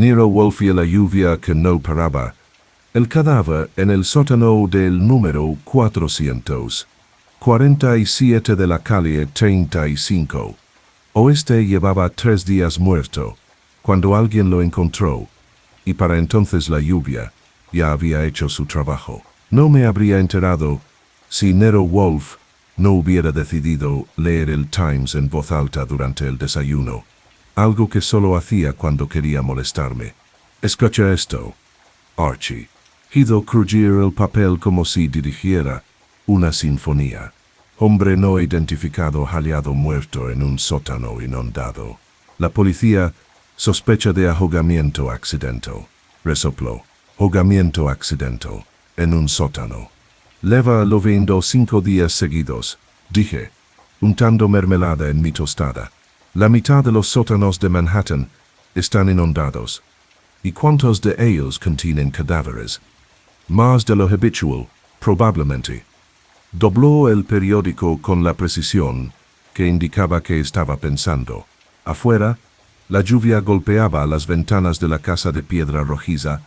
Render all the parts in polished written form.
Nero Wolf y la lluvia que no paraba. El cadáver en el sótano del número 447 de la calle 35. Oeste llevaba 3 días muerto, cuando alguien lo encontró, y para entonces la lluvia ya había hecho su trabajo. No me habría enterado si Nero Wolf no hubiera decidido leer el Times en voz alta durante el desayuno, algo que solo hacía cuando quería molestarme. Escucha esto, Archie. Hizo crujir el papel como si dirigiera una sinfonía. Hombre no identificado hallado muerto en un sótano inundado. La policía sospecha de ahogamiento accidental. Resopló. Ahogamiento accidental. En un sótano. Leva lo viendo 5 días seguidos, dije, untando mermelada en mi tostada. La mitad de los sótanos de Manhattan están inundados. ¿Y cuántos de ellos contienen cadáveres? Más de lo habitual, probablemente. Dobló el periódico con la precisión que indicaba que estaba pensando. Afuera, la lluvia golpeaba las ventanas de la casa de piedra rojiza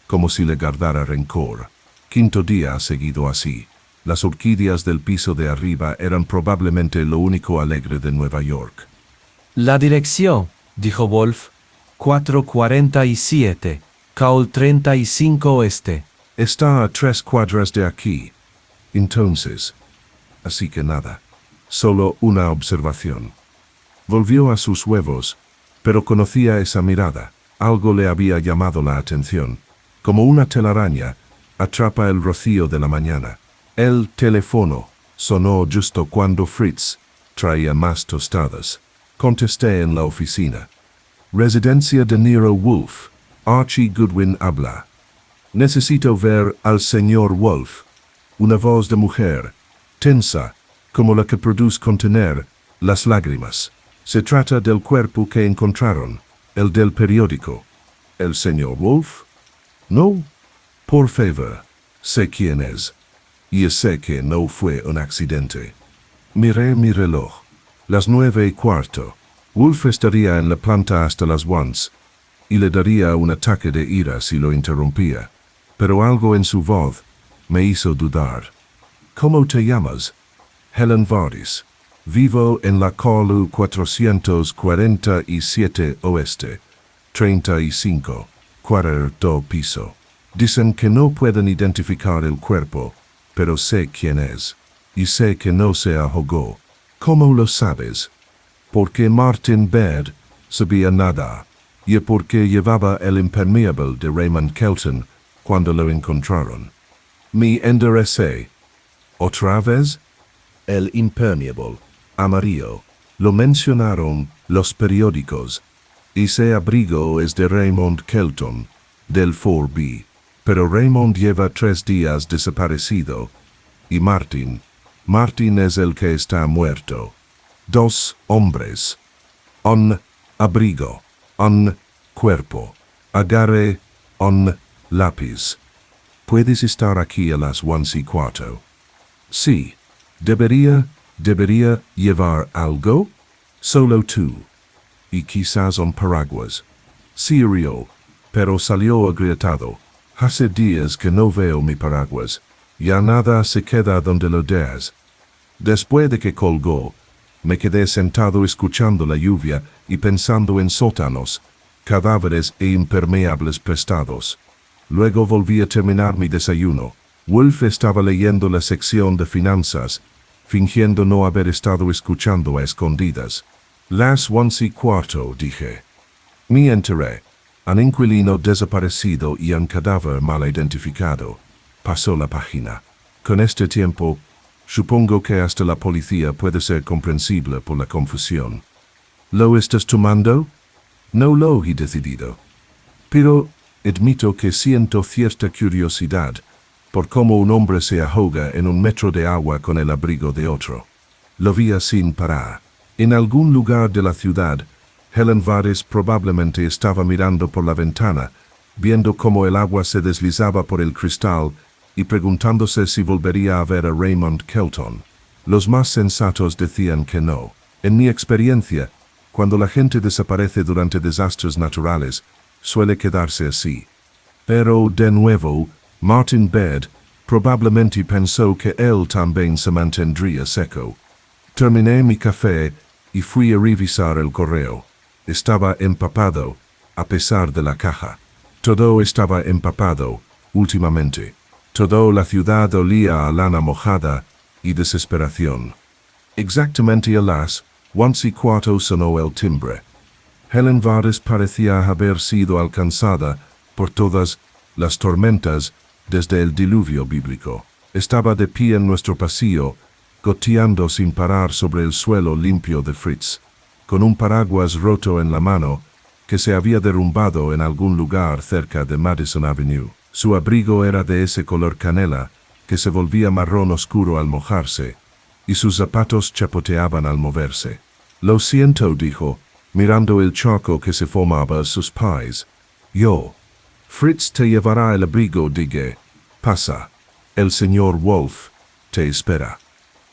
como si le guardara rencor. 5º día seguido así. Las orquídeas del piso de arriba eran probablemente lo único alegre de Nueva York. La dirección, dijo Wolf, 447, Calle 35 Oeste. Está a 3 cuadras de aquí. Entonces, así que nada. Solo una observación. Volvió a sus huevos, pero conocía esa mirada. Algo le había llamado la atención. Como una telaraña, atrapa el rocío de la mañana. El teléfono sonó justo cuando Fritz traía más tostadas. Contesté en la oficina. Residencia de Nero Wolf. Archie Goodwin habla. Necesito ver al señor Wolf. Una voz de mujer, tensa, como la que produce contener las lágrimas. Se trata del cuerpo que encontraron, el del periódico. ¿El señor Wolf? No. Por favor, sé quién es. Y sé que no fue un accidente. Miré mi reloj. Las 9:15. Wolf estaría en la planta hasta las 1, y le daría un ataque de ira si lo interrumpía. Pero algo en su voz me hizo dudar. ¿Cómo te llamas? Helen Vardis. Vivo en la calle 447 Oeste, 35, cuarto piso. Dicen que no pueden identificar el cuerpo, pero sé quién es. Y sé que no se ahogó. ¿Cómo lo sabes? Porque Martin Baird sabía nadar, y porque llevaba el impermeable de Raymond Kelton cuando lo encontraron. Me enderecé. ¿Otra vez? El impermeable, amarillo, lo mencionaron los periódicos. Ese abrigo es de Raymond Kelton, del 4B. Pero Raymond lleva 3 días desaparecido. Y Martin es el que está muerto. 2 hombres. Un abrigo. Un cuerpo. Agarre un lápiz. ¿Puedes estar aquí a las 1:15? Sí. ¿Debería llevar algo? Solo tú. Y quizás un paraguas. Sirio, pero salió agrietado. Hace días que no veo mi paraguas. Ya nada se queda donde lo dejas. Después de que colgó, me quedé sentado escuchando la lluvia y pensando en sótanos, cadáveres e impermeables prestados. Luego volví a terminar mi desayuno. Wolf estaba leyendo la sección de finanzas, fingiendo no haber estado escuchando a escondidas. Las 1:15, dije. Me enteré. Un inquilino desaparecido y un cadáver mal identificado. Pasó la página. Con este tiempo, supongo que hasta la policía puede ser comprensible por la confusión. ¿Lo estás tomando? No lo he decidido. Pero admito que siento cierta curiosidad por cómo un hombre se ahoga en un metro de agua con el abrigo de otro. Lo vi sin parar. En algún lugar de la ciudad, Helen Vardis probablemente estaba mirando por la ventana, viendo cómo el agua se deslizaba por el cristal y preguntándose si volvería a ver a Raymond Kelton. Los más sensatos decían que no. En mi experiencia, cuando la gente desaparece durante desastres naturales, suele quedarse así. Pero, de nuevo, Martin Bed probablemente pensó que él también se mantendría seco. Terminé mi café y fui a revisar el correo. Estaba empapado, a pesar de la caja. Todo estaba empapado, últimamente. Toda la ciudad olía a lana mojada y desesperación. Exactamente a las 11:15 sonó el timbre. Helen Vardes parecía haber sido alcanzada por todas las tormentas desde el diluvio bíblico. Estaba de pie en nuestro pasillo, goteando sin parar sobre el suelo limpio de Fritz, con un paraguas roto en la mano que se había derrumbado en algún lugar cerca de Madison Avenue. Su abrigo era de ese color canela que se volvía marrón oscuro al mojarse, y sus zapatos chapoteaban al moverse. Lo siento, dijo, mirando el charco que se formaba a sus pies. Fritz te llevará el abrigo, dije. Pasa. El señor Wolf te espera.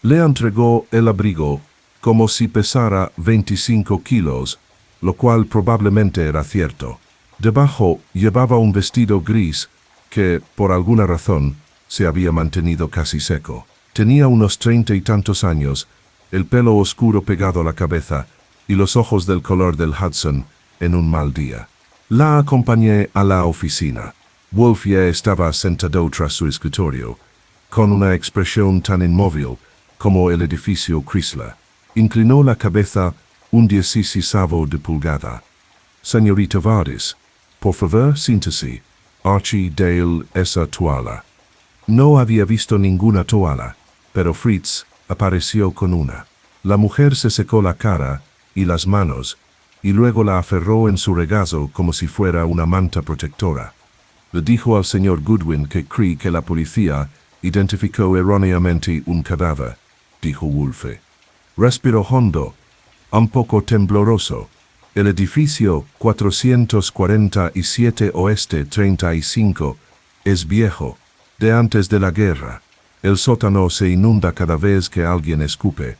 Le entregó el abrigo como si pesara 25 kilos, lo cual probablemente era cierto. Debajo llevaba un vestido gris que, por alguna razón, se había mantenido casi seco. Tenía unos 30 y tantos años, el pelo oscuro pegado a la cabeza y los ojos del color del Hudson en un mal día. La acompañé a la oficina. Wolf ya estaba sentado tras su escritorio, con una expresión tan inmóvil como el edificio Chrysler. Inclinó la cabeza un 16avo de pulgada. Señorita Vardes, por favor, siéntese. Archie Dale esa toalla. No había visto ninguna toalla, pero Fritz apareció con una. La mujer se secó la cara y las manos, y luego la aferró en su regazo como si fuera una manta protectora. Le dijo al señor Goodwin que cree que la policía identificó erróneamente un cadáver, dijo Wolfe. Respiró hondo, un poco tembloroso. El edificio 447 Oeste 35 es viejo, de antes de la guerra. El sótano se inunda cada vez que alguien escupe,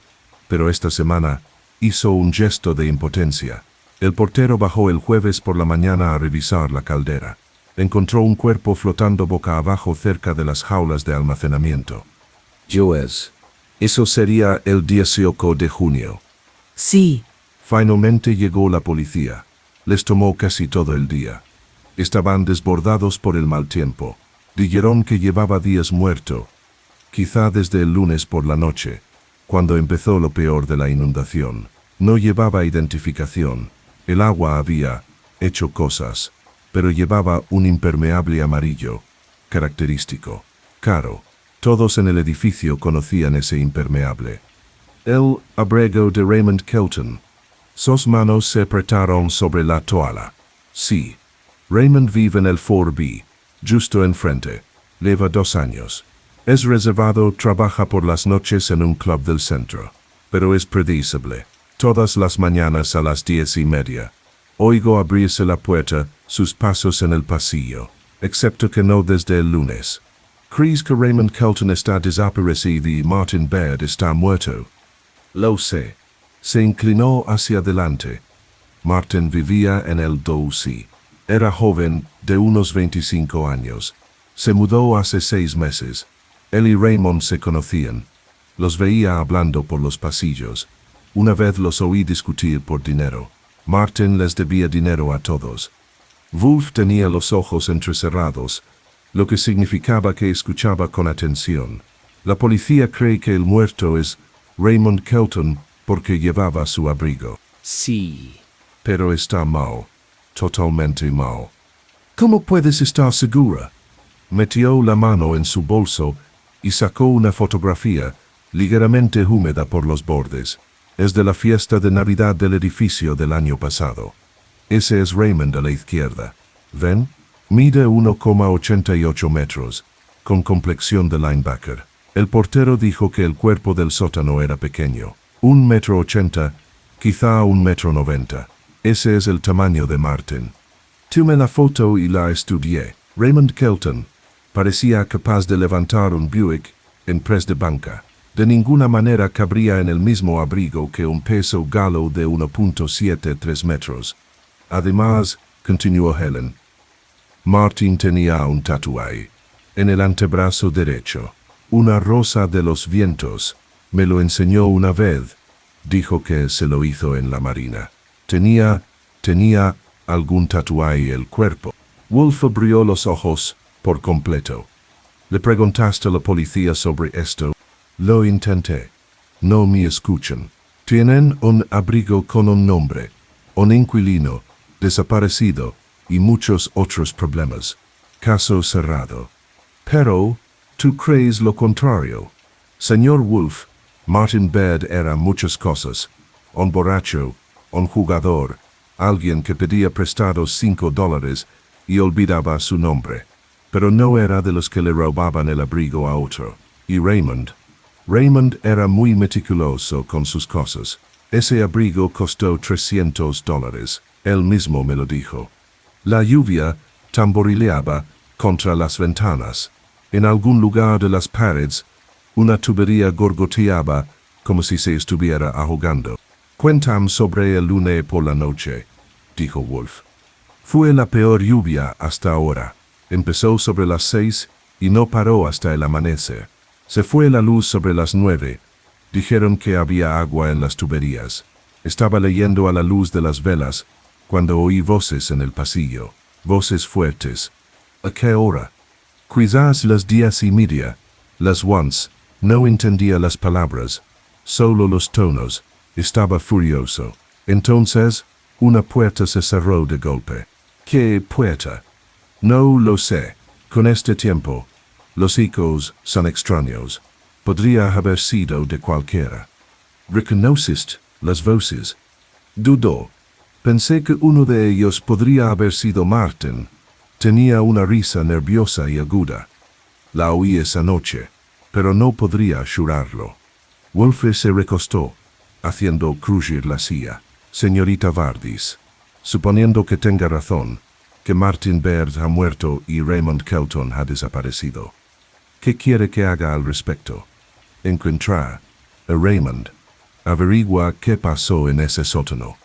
pero esta semana hizo un gesto de impotencia. El portero bajó el jueves por la mañana a revisar la caldera. Encontró un cuerpo flotando boca abajo cerca de las jaulas de almacenamiento. Eso sería el 18 de junio. Sí. Finalmente llegó la policía. Les tomó casi todo el día. Estaban desbordados por el mal tiempo. Dijeron que llevaba días muerto, quizá desde el lunes por la noche, cuando empezó lo peor de la inundación. No llevaba identificación. El agua había hecho cosas, pero llevaba un impermeable amarillo, característico, caro. Todos en el edificio conocían ese impermeable. El abrigo de Raymond Kelton. Sus manos se apretaron sobre la toalla. Sí. Raymond vive en el 4B, justo enfrente. Lleva 2 años. Es reservado, trabaja por las noches en un club del centro. Pero es predecible. Todas las mañanas a las 10:30. Oigo abrirse la puerta, sus pasos en el pasillo. Excepto que no desde el lunes. ¿Crees que Raymond Kelton está desaparecido y Martin Baird está muerto? Lo sé. Se inclinó hacia adelante. Martin vivía en el 2C. Era joven, de unos 25 años. Se mudó hace 6 meses. Él y Raymond se conocían. Los veía hablando por los pasillos. Una vez los oí discutir por dinero. Martin les debía dinero a todos. Wolf tenía los ojos entrecerrados, lo que significaba que escuchaba con atención. La policía cree que el muerto es Raymond Kelton porque llevaba su abrigo. Sí. Pero está mal. Totalmente mal. ¿Cómo puedes estar segura? Metió la mano en su bolso y sacó una fotografía, ligeramente húmeda por los bordes. Es de la fiesta de Navidad del edificio del año pasado. Ese es Raymond a la izquierda. ¿Ven? Mide 1,88 metros, con complexión de linebacker. El portero dijo que el cuerpo del sótano era pequeño. 1,80 m, quizá 1,90 m. Ese es el tamaño de Martin. Tomé la foto y la estudié. Raymond Kelton parecía capaz de levantar un Buick en press de banca. De ninguna manera cabría en el mismo abrigo que un peso galo de 1,73 metros. Además, continuó Helen. Martin tenía un tatuaje en el antebrazo derecho. Una rosa de los vientos. Me lo enseñó una vez. Dijo que se lo hizo en la marina. Tenía algún tatuaje el cuerpo. Wolf abrió los ojos por completo. ¿Le preguntaste a la policía sobre esto? Lo intenté. No me escuchan. Tienen un abrigo con un nombre, un inquilino, desaparecido y muchos otros problemas. Caso cerrado. Pero, tú crees lo contrario. Señor Wolf, Martin Baird era muchas cosas. Un borracho, un jugador, alguien que pedía prestados $5 y olvidaba su nombre. Pero no era de los que le robaban el abrigo a otro. Y Raymond era muy meticuloso con sus cosas. Ese abrigo costó $300. Él mismo me lo dijo. La lluvia tamborileaba contra las ventanas. En algún lugar de las paredes, una tubería gorgoteaba como si se estuviera ahogando. Cuéntame sobre el lunes por la noche, dijo Wolf. Fue la peor lluvia hasta ahora. Empezó sobre las 6 y no paró hasta el amanecer. Se fue la luz sobre las 9. Dijeron que había agua en las tuberías. Estaba leyendo a la luz de las velas cuando oí voces en el pasillo. Voces fuertes. ¿A qué hora? Quizás las 10:30. Las once. No entendía las palabras, solo los tonos. Estaba furioso. Entonces, una puerta se cerró de golpe. ¿Qué puerta? No lo sé. Con este tiempo, los ecos son extraños. Podría haber sido de cualquiera. ¿Reconociste las voces? Dudó. Pensé que uno de ellos podría haber sido Martin. Tenía una risa nerviosa y aguda. La oí esa noche, pero no podría jurarlo. Wolf se recostó, haciendo crujir la silla. Señorita Vardis, suponiendo que tenga razón, que Martin Baird ha muerto y Raymond Kelton ha desaparecido. ¿Qué quiere que haga al respecto? Encontrar a Raymond. Averigua qué pasó en ese sótano.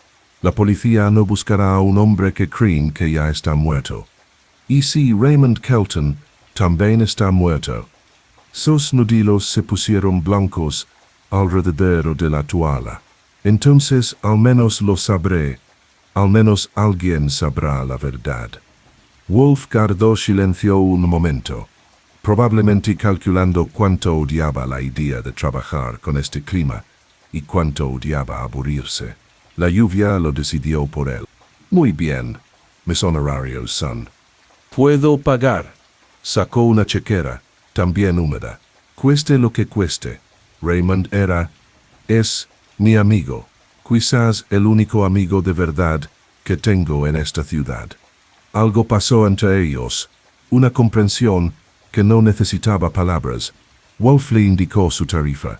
La policía no buscará a un hombre que creen que ya está muerto. ¿Y si Raymond Kelton también está muerto? Sus nudillos se pusieron blancos alrededor de la toalla. Entonces al menos lo sabré. Al menos alguien sabrá la verdad. Wolf guardó silencio un momento, probablemente calculando cuánto odiaba la idea de trabajar con este clima y cuánto odiaba aburrirse. La lluvia lo decidió por él. Muy bien, mis honorarios son. Puedo pagar. Sacó una chequera, también húmeda. Cueste lo que cueste. Raymond es mi amigo. Quizás el único amigo de verdad que tengo en esta ciudad. Algo pasó entre ellos, una comprensión que no necesitaba palabras. Wolf le indicó su tarifa.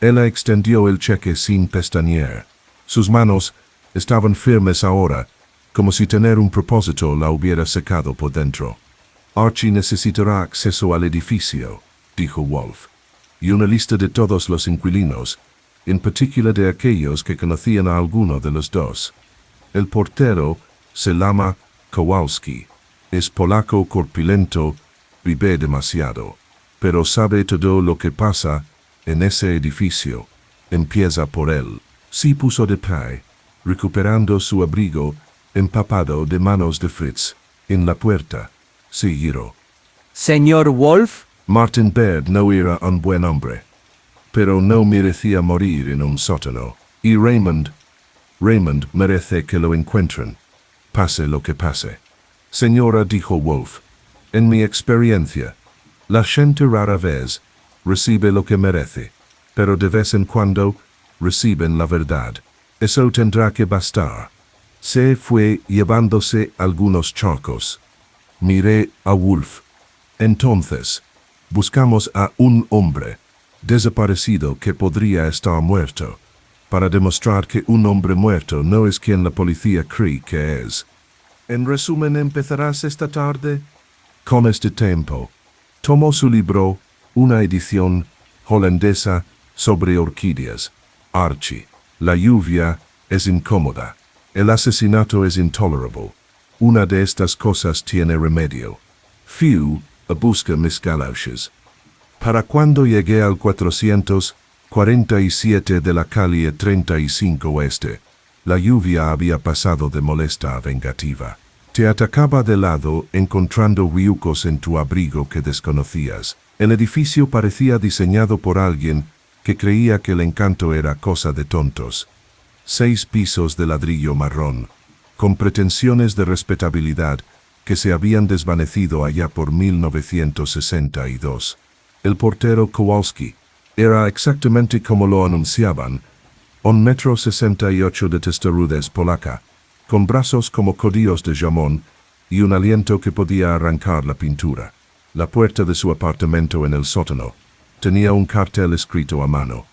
Ella extendió el cheque sin pestañear. Sus manos estaban firmes ahora, como si tener un propósito la hubiera secado por dentro. Archie necesitará acceso al edificio, dijo Wolf, y una lista de todos los inquilinos, en particular de aquellos que conocían a alguno de los dos. El portero se llama Kowalski. Es polaco corpulento, vive demasiado, pero sabe todo lo que pasa en ese edificio. Empieza por él. Se puso de pie, recuperando su abrigo, empapado de manos de Fritz. En la puerta, se giró. Señor Wolf. Martin Baird no era un buen hombre, pero no merecía morir en un sótano. Y Raymond merece que lo encuentren, pase lo que pase. Señora, dijo Wolf, en mi experiencia, la gente rara vez recibe lo que merece, pero de vez en cuando reciben la verdad. Eso tendrá que bastar. Se fue llevándose algunos charcos. Miré a Wolf. Entonces, buscamos a un hombre desaparecido que podría estar muerto, para demostrar que un hombre muerto no es quien la policía cree que es. En resumen, empezarás esta tarde. Con este tiempo, tomó su libro, una edición holandesa sobre orquídeas. Archie, la lluvia es incómoda. El asesinato es intolerable. Una de estas cosas tiene remedio. Fiu, a busca mis galoches. Para cuando llegué al 447 de la calle 35 oeste, la lluvia había pasado de molesta a vengativa. Te atacaba de lado encontrando riucos en tu abrigo que desconocías. El edificio parecía diseñado por alguien que creía que el encanto era cosa de tontos. 6 pisos de ladrillo marrón, con pretensiones de respetabilidad que se habían desvanecido allá por 1962. El portero Kowalski era exactamente como lo anunciaban, 1,68 m de testarudez polaca, con brazos como codillos de jamón y un aliento que podía arrancar la pintura. La puerta de su apartamento en el sótano tenía un cartel escrito a mano.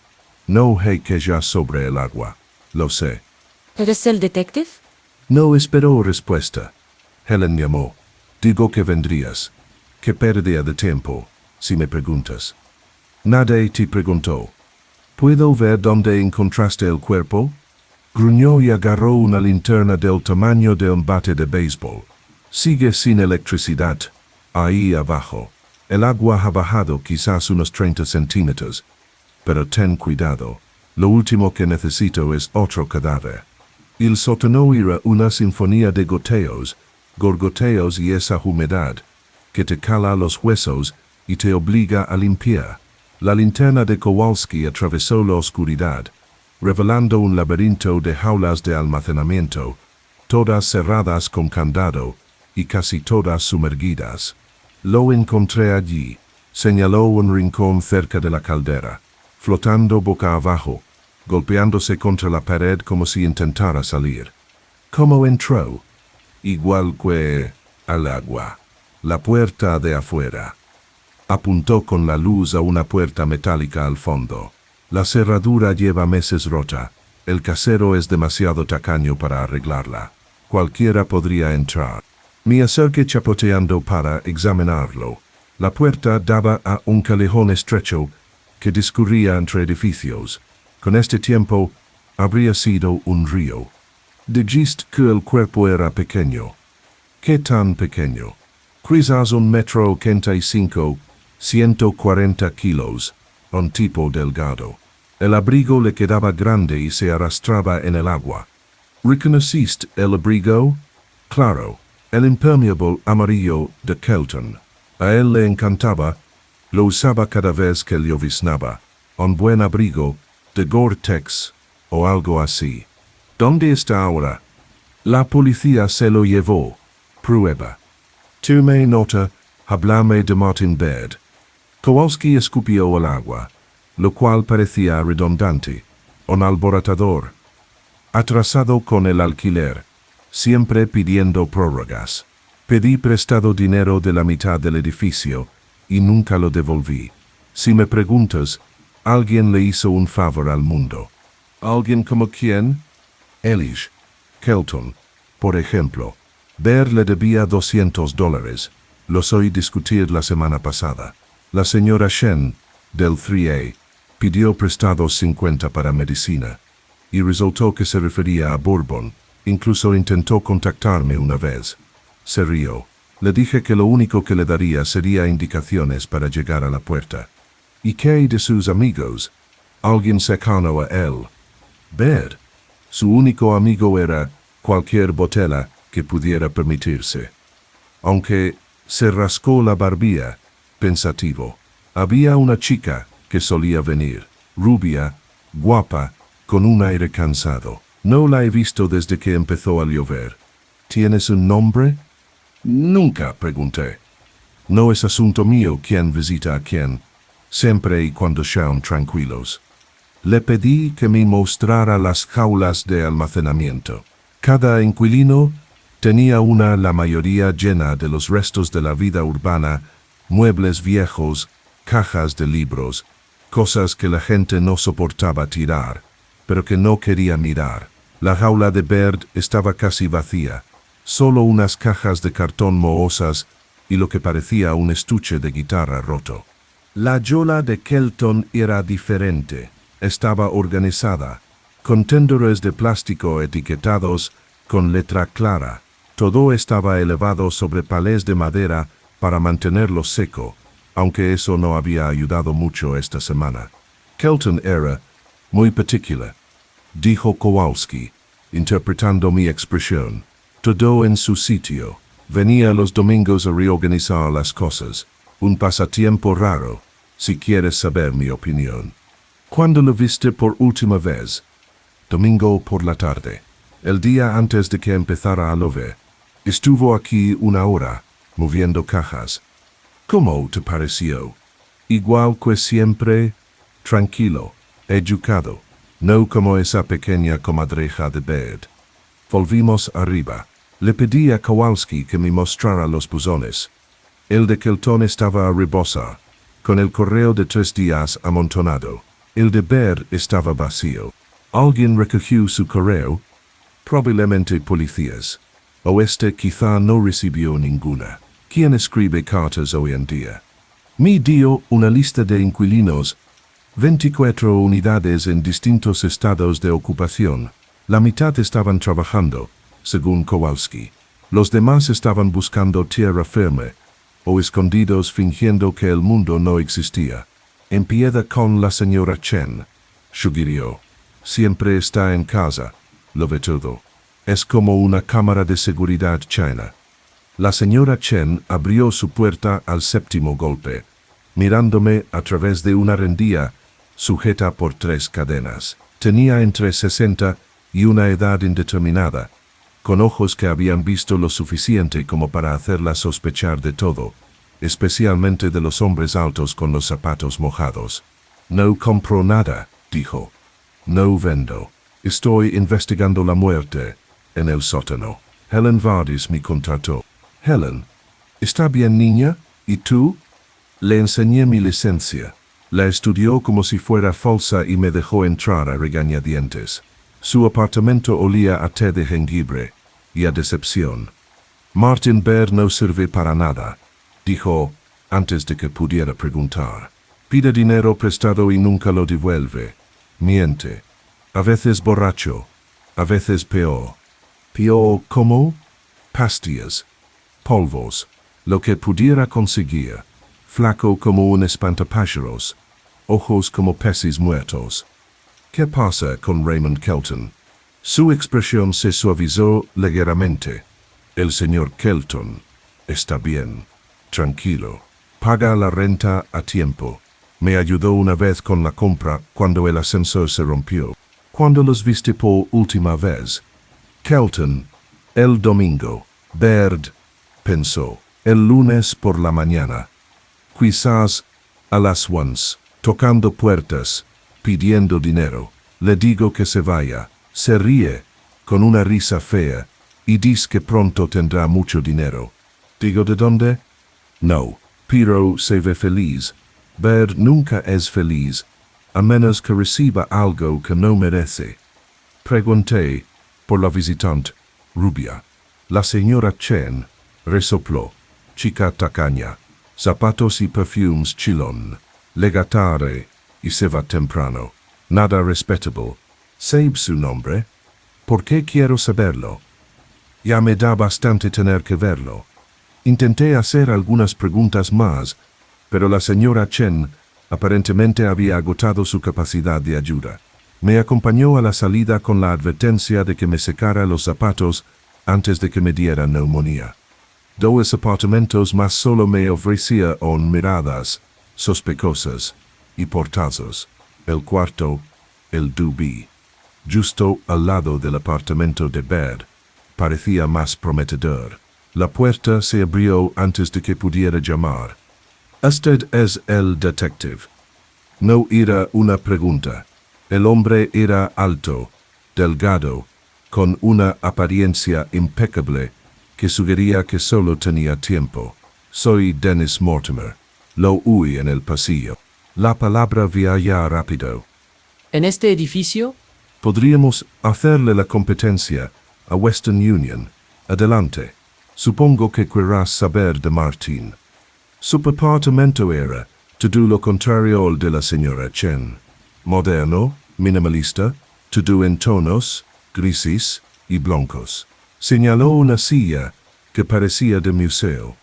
No hay que ya sobre el agua. Lo sé. ¿Eres el detective? No esperó respuesta. Helen llamó. Digo que vendrías. Qué pérdida de tiempo, si me preguntas. Nadie te preguntó. ¿Puedo ver dónde encontraste el cuerpo? Gruñó y agarró una linterna del tamaño de un bate de béisbol. Sigue sin electricidad. Ahí abajo. El agua ha bajado quizás unos 30 centímetros. Pero ten cuidado. Lo último que necesito es otro cadáver. El sótano era una sinfonía de goteos, gorgoteos y esa humedad, que te cala los huesos y te obliga a limpiar. La linterna de Kowalski atravesó la oscuridad, revelando un laberinto de jaulas de almacenamiento, todas cerradas con candado y casi todas sumergidas. Lo encontré allí, señaló un rincón cerca de la caldera, flotando boca abajo, golpeándose contra la pared como si intentara salir. ¿Cómo entró? Igual que al agua. La puerta de afuera. Apuntó con la luz a una puerta metálica al fondo. La cerradura lleva meses rota. El casero es demasiado tacaño para arreglarla. Cualquiera podría entrar. Me acerqué chapoteando para examinarlo. La puerta daba a un callejón estrecho que discurría entre edificios. Con este tiempo, habría sido un río. Dijiste que el cuerpo era pequeño. ¿Qué tan pequeño? Quizás 1,85 m, 140 kilos, un tipo delgado. El abrigo le quedaba grande y se arrastraba en el agua. ¿Reconociste el abrigo? Claro, el impermeable amarillo de Kelton. A él le encantaba, lo usaba cada vez que lloviznaba. Un buen abrigo, de Gore-Tex, o algo así. ¿Dónde está ahora? La policía se lo llevó. Prueba. Tome nota, háblame de Martin Baird. Kowalski escupió el agua, lo cual parecía redundante. Un alborotador. Atrasado con el alquiler, siempre pidiendo prórrogas. Pedí prestado dinero de la mitad del edificio y nunca lo devolví. Si me preguntas, alguien le hizo un favor al mundo. ¿Alguien como quién? Elish. Kelton, por ejemplo. Baird le debía $200. Los oí discutir la semana pasada. La señora Shen, del 3A, pidió prestados 50 para medicina. Y resultó que se refería a Bourbon. Incluso intentó contactarme una vez. Se rió. Le dije que lo único que le daría sería indicaciones para llegar a la puerta. ¿Y qué hay de sus amigos? Alguien cercano a él. Baird. Su único amigo era cualquier botella que pudiera permitirse. Aunque se rascó la barbilla, pensativo. Había una chica que solía venir, rubia, guapa, con un aire cansado. No la he visto desde que empezó a llover. ¿Tienes un nombre? Nunca, pregunté. No es asunto mío quién visita a quién, siempre y cuando sean tranquilos. Le pedí que me mostrara las jaulas de almacenamiento. Cada inquilino tenía una, la mayoría llena de los restos de la vida urbana, muebles viejos, cajas de libros, cosas que la gente no soportaba tirar, pero que no quería mirar. La jaula de Baird estaba casi vacía, solo unas cajas de cartón mohosas y lo que parecía un estuche de guitarra roto. La jaula de Kelton era diferente. Estaba organizada, contenedores de plástico etiquetados con letra clara, Todo estaba elevado sobre palés de madera para mantenerlo seco, aunque eso no había ayudado mucho esta semana. Kelton era muy particular, dijo Kowalski, interpretando mi expresión. Todo en su sitio. Venía los domingos a reorganizar las cosas. Un pasatiempo raro, si quieres saber mi opinión. ¿Cuándo lo viste por última vez? Domingo por la tarde. El día antes de que empezara a llover. Estuvo aquí una hora, moviendo cajas. ¿Cómo te pareció? Igual que siempre, tranquilo, educado, no como esa pequeña comadreja de Baird. Volvimos arriba. Le pedí a Kowalski que me mostrara los buzones. El de Kelton estaba a rebosar, con el correo de 3 días amontonado. El de Baird estaba vacío. ¿Alguien recogió su correo? Probablemente policías. O quizá no recibió ninguna. ¿Quién escribe cartas hoy en día? Me dio una lista de inquilinos, 24 unidades en distintos estados de ocupación. La mitad estaban trabajando, según Kowalski. Los demás estaban buscando tierra firme, o escondidos fingiendo que el mundo no existía. Empieza con la señora Chen, sugirió. Siempre está en casa, lo ve todo. Es como una cámara de seguridad china. La señora Chen abrió su puerta al 7º golpe, mirándome a través de una rendija sujeta por 3 cadenas. Tenía entre 60 y una edad indeterminada, con ojos que habían visto lo suficiente como para hacerla sospechar de todo, especialmente de los hombres altos con los zapatos mojados. No compro nada, dijo. No vendo. Estoy investigando la muerte en el sótano. Helen Vardis me contrató. Helen, ¿está bien, niña? ¿Y tú? Le enseñé mi licencia. La estudió como si fuera falsa y me dejó entrar a regañadientes. Su apartamento olía a té de jengibre y a decepción. Martin Baird no sirve para nada, dijo antes de que pudiera preguntar. Pide dinero prestado y nunca lo devuelve. Miente. A veces borracho, a veces peor. ¿Peor cómo? Pastillas, polvos, lo que pudiera conseguir. Flaco como un espantapájaros, ojos como peces muertos. ¿Qué pasa con Raymond Kelton? Su expresión se suavizó ligeramente. El señor Kelton está bien, tranquilo, paga la renta a tiempo. Me ayudó una vez con la compra cuando el ascensor se rompió. ¿Cuándo los viste por última vez? Kelton, el domingo. Baird, pensó, el lunes por la mañana. Quizás a las 11, tocando puertas, pidiendo dinero. Le digo que se vaya. Se ríe, con una risa fea, y dice que pronto tendrá mucho dinero. ¿Digo de dónde? No, pero se ve feliz. Baird nunca es feliz, a menos que reciba algo que no merece. Pregunté por la visitante, rubia. La señora Chen resopló. Chica tacaña, zapatos y perfumes chilón, legatare, y se va temprano. Nada respetable. ¿Sabe su nombre? ¿Por qué quiero saberlo? Ya me da bastante tener que verlo. Intenté hacer algunas preguntas más, pero la señora Chen aparentemente había agotado su capacidad de ayuda. Me acompañó a la salida con la advertencia de que me secara los zapatos antes de que me diera neumonía. 2 apartamentos más solo me ofrecían miradas sospechosas y portazos. El cuarto, el Duby, justo al lado del apartamento de Baird, parecía más prometedor. La puerta se abrió antes de que pudiera llamar. «Usted es el detective». No era una pregunta. El hombre era alto, delgado, con una apariencia impecable que sugería que solo tenía tiempo. «Soy Dennis Mortimer». Lo oí en el pasillo. La palabra viaja rápido. ¿En este edificio? Podríamos hacerle la competencia a Western Union. Adelante. Supongo que querrás saber de Martin. Su apartamento era todo lo contrario al de la señora Chen. Moderno, minimalista, todo en tonos grises y blancos. Señaló una silla que parecía de museo.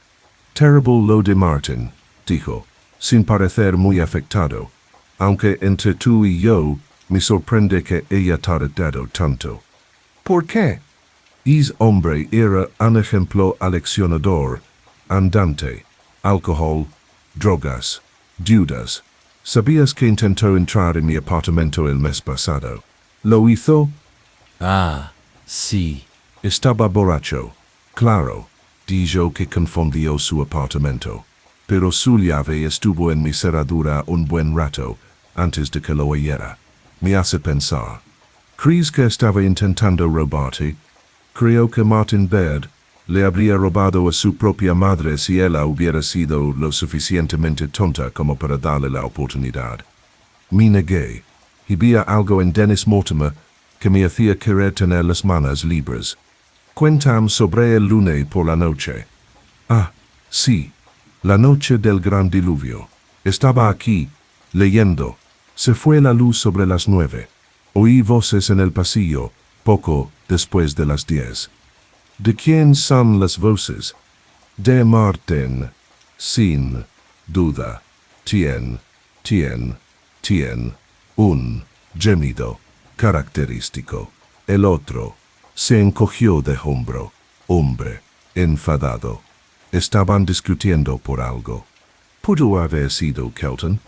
Terrible lo de Martin, dijo, sin parecer muy afectado, aunque entre tú y yo me sorprende que ella tardado tanto. ¿Por qué? Ese hombre era un ejemplo aleccionador, andante, alcohol, drogas, deudas. ¿Sabías que intentó entrar en mi apartamento el mes pasado? ¿Lo hizo? Ah, sí. Estaba borracho. Claro, dijo que confundió su apartamento. Pero su llave estuvo en mi cerradura un buen rato antes de que lo oyera. Me hace pensar. ¿Crees que estaba intentando robarte? Creo que Martin Baird le habría robado a su propia madre si ella hubiera sido lo suficientemente tonta como para darle la oportunidad. Me negué. Y vi algo en Dennis Mortimer que me hacía querer tener las manos libres. Cuéntame sobre el lunes por la noche. Ah, sí, la noche del gran diluvio. Estaba aquí, leyendo. Se fue la luz sobre las 9. Oí voces en el pasillo, poco después de las 10. ¿De quién son las voces? De Martin. Sin duda. Tien. Un gemido característico. El otro se encogió de hombro. Hombre, enfadado. Estaban discutiendo por algo. ¿Pudo haber sido Kelton?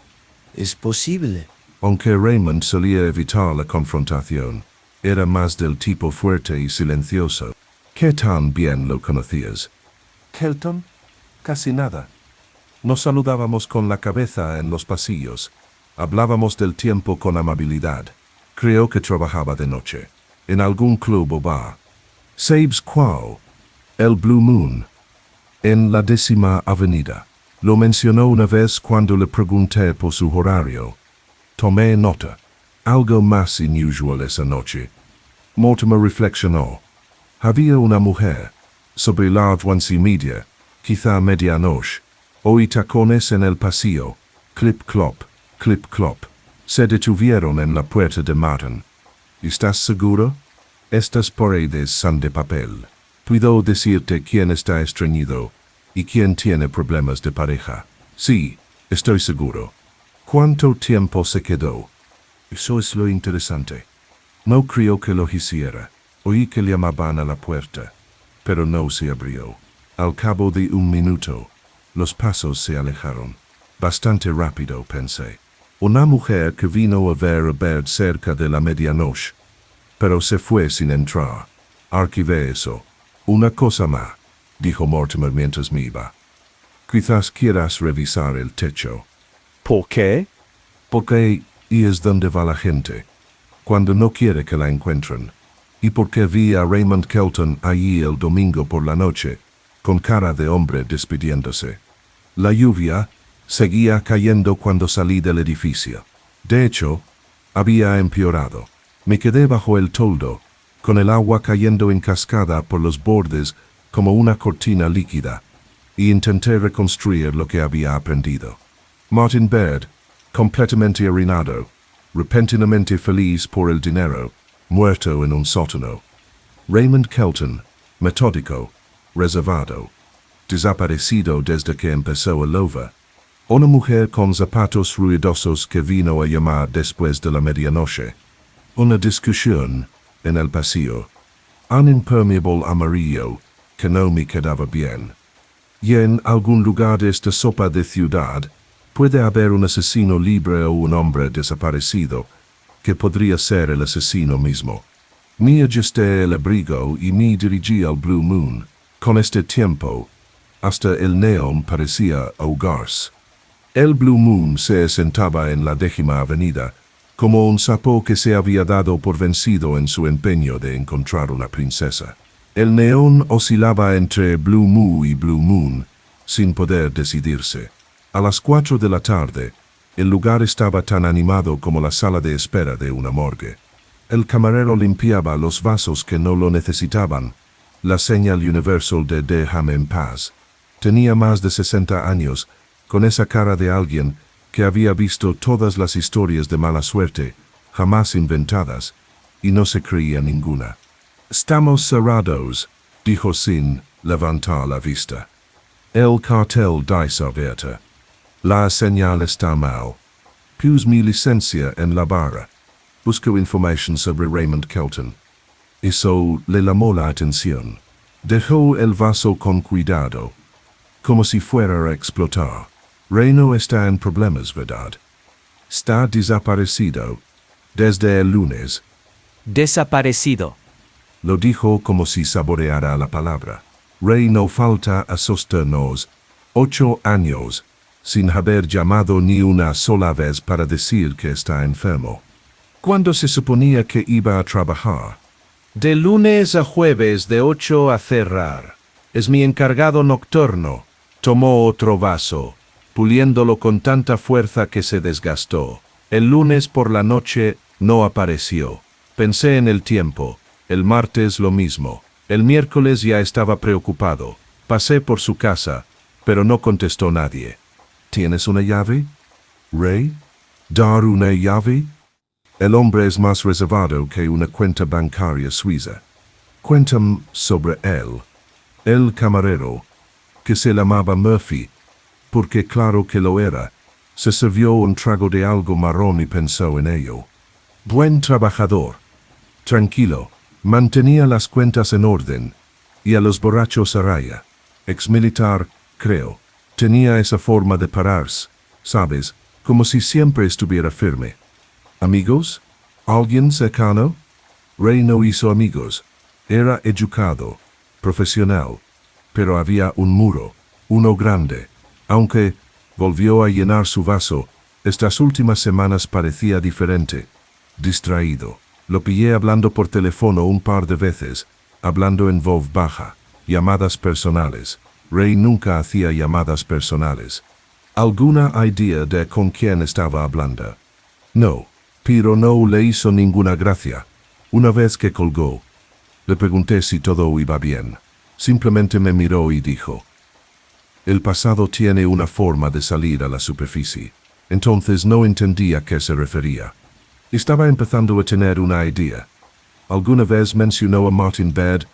Es posible. Aunque Raymond solía evitar la confrontación, era más del tipo fuerte y silencioso. ¿Qué tan bien lo conocías? Kelton, casi nada. Nos saludábamos con la cabeza en los pasillos. Hablábamos del tiempo con amabilidad. Creo que trabajaba de noche, en algún club o bar. ¿Sabes cuál? El Blue Moon. En la 10ª Avenida. Lo mencionó una vez cuando le pregunté por su horario. Tomé nota. Algo más inusual esa noche. Mortimer reflexionó. Había una mujer, sobre las 11:30, quizá medianoche. Oí tacones en el pasillo. Clip clop, clip clop. Se detuvieron en la puerta de Martin. ¿Estás seguro? Estas paredes son de papel. Puedo decirte quién está estreñido y quién tiene problemas de pareja. Sí, estoy seguro. ¿Cuánto tiempo se quedó? Eso es lo interesante. No creo que lo hiciera. Oí que llamaban a la puerta, pero no se abrió. Al cabo de un minuto, los pasos se alejaron. Bastante rápido, pensé. Una mujer que vino a ver a Baird cerca de la medianoche, pero se fue sin entrar. Archivé eso. Una cosa más, dijo Mortimer mientras me iba. Quizás quieras revisar el techo. ¿Por qué? Porque y es donde va la gente, cuando no quiere que la encuentren. Y porque vi a Raymond Kelton allí el domingo por la noche, con cara de hombre despidiéndose. La lluvia seguía cayendo cuando salí del edificio. De hecho, había empeorado. Me quedé bajo el toldo, con el agua cayendo en cascada por los bordes como una cortina líquida, y intenté reconstruir lo que había aprendido. Martin Baird, completamente arruinado, repentinamente feliz por el dinero, muerto en un sótano. Raymond Kelton, metódico, reservado, desaparecido desde que empezó el over. Una mujer con zapatos ruidosos que vino a llamar después de la medianoche. Una discusión en el pasillo. Un impermeable amarillo que no me quedaba bien. Y en algún lugar de esta sopa de ciudad puede haber un asesino libre o un hombre desaparecido que podría ser el asesino mismo. Me ajusté el abrigo y me dirigí al Blue Moon. Con este tiempo, hasta el neón parecía ahogarse. El Blue Moon se sentaba en la 10ª Avenida, como un sapo que se había dado por vencido en su empeño de encontrar una princesa. El neón oscilaba entre Blue Moon y Blue Moon, sin poder decidirse. A las 4 de la tarde, el lugar estaba tan animado como la sala de espera de una morgue. El camarero limpiaba los vasos que no lo necesitaban, la señal universal de déjame en paz. Tenía más de 60 años, con esa cara de alguien que había visto todas las historias de mala suerte, jamás inventadas, y no se creía ninguna. «Estamos cerrados», dijo sin levantar la vista. El cartel dice abierta. La señal está mal. Puse mi licencia en la barra. Busco información sobre Raymond Kelton. Eso le llamó la atención. Dejó el vaso con cuidado, como si fuera a explotar. Ray no está en problemas, ¿verdad? Está desaparecido desde el lunes. Desaparecido. Lo dijo como si saboreara la palabra. Ray no falta a sostenernos 8 años sin haber llamado ni una sola vez para decir que está enfermo. ¿Cuándo se suponía que iba a trabajar? De lunes a jueves de 8 a cerrar. Es mi encargado nocturno. Tomó otro vaso, puliéndolo con tanta fuerza que se desgastó. El lunes por la noche no apareció. Pensé en el tiempo. El martes lo mismo. El miércoles ya estaba preocupado. Pasé por su casa, pero no contestó nadie. ¿Tienes una llave, Ray? ¿Dar una llave? El hombre es más reservado que una cuenta bancaria suiza. Cuéntame sobre él. El camarero, que se llamaba Murphy, porque claro que lo era, se sirvió un trago de algo marrón y pensó en ello. Buen trabajador. Tranquilo. Mantenía las cuentas en orden, y a los borrachos a raya. Exmilitar, creo. Tenía esa forma de pararse, ¿sabes? Como si siempre estuviera firme. ¿Amigos? ¿Alguien cercano? Ray no hizo amigos. Era educado, profesional. Pero había un muro, uno grande. Aunque volvió a llenar su vaso, estas últimas semanas parecía diferente, distraído. Lo pillé hablando por teléfono un par de veces, hablando en voz baja, llamadas personales. Ray nunca hacía llamadas personales. ¿Alguna idea de con quién estaba hablando? No, pero no le hizo ninguna gracia. Una vez que colgó, le pregunté si todo iba bien. Simplemente me miró y dijo: el pasado tiene una forma de salir a la superficie. Entonces no entendía a qué se refería. Estaba empezando a tener una idea. ¿Alguna vez mencionó a Martin Baird?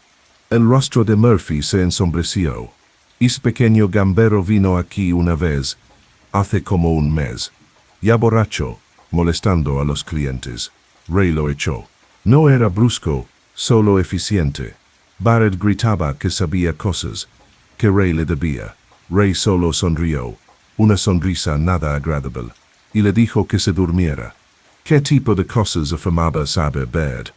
El rostro de Murphy se ensombreció. Ese pequeño gambero vino aquí una vez, hace como un mes. Ya borracho, molestando a los clientes. Ray lo echó. No era brusco, solo eficiente. Baird gritaba que sabía cosas, que Ray le debía. Ray solo sonrió, una sonrisa nada agradable, y le dijo que se durmiera. ¿Qué tipo de cosas afirmaba saber Baird?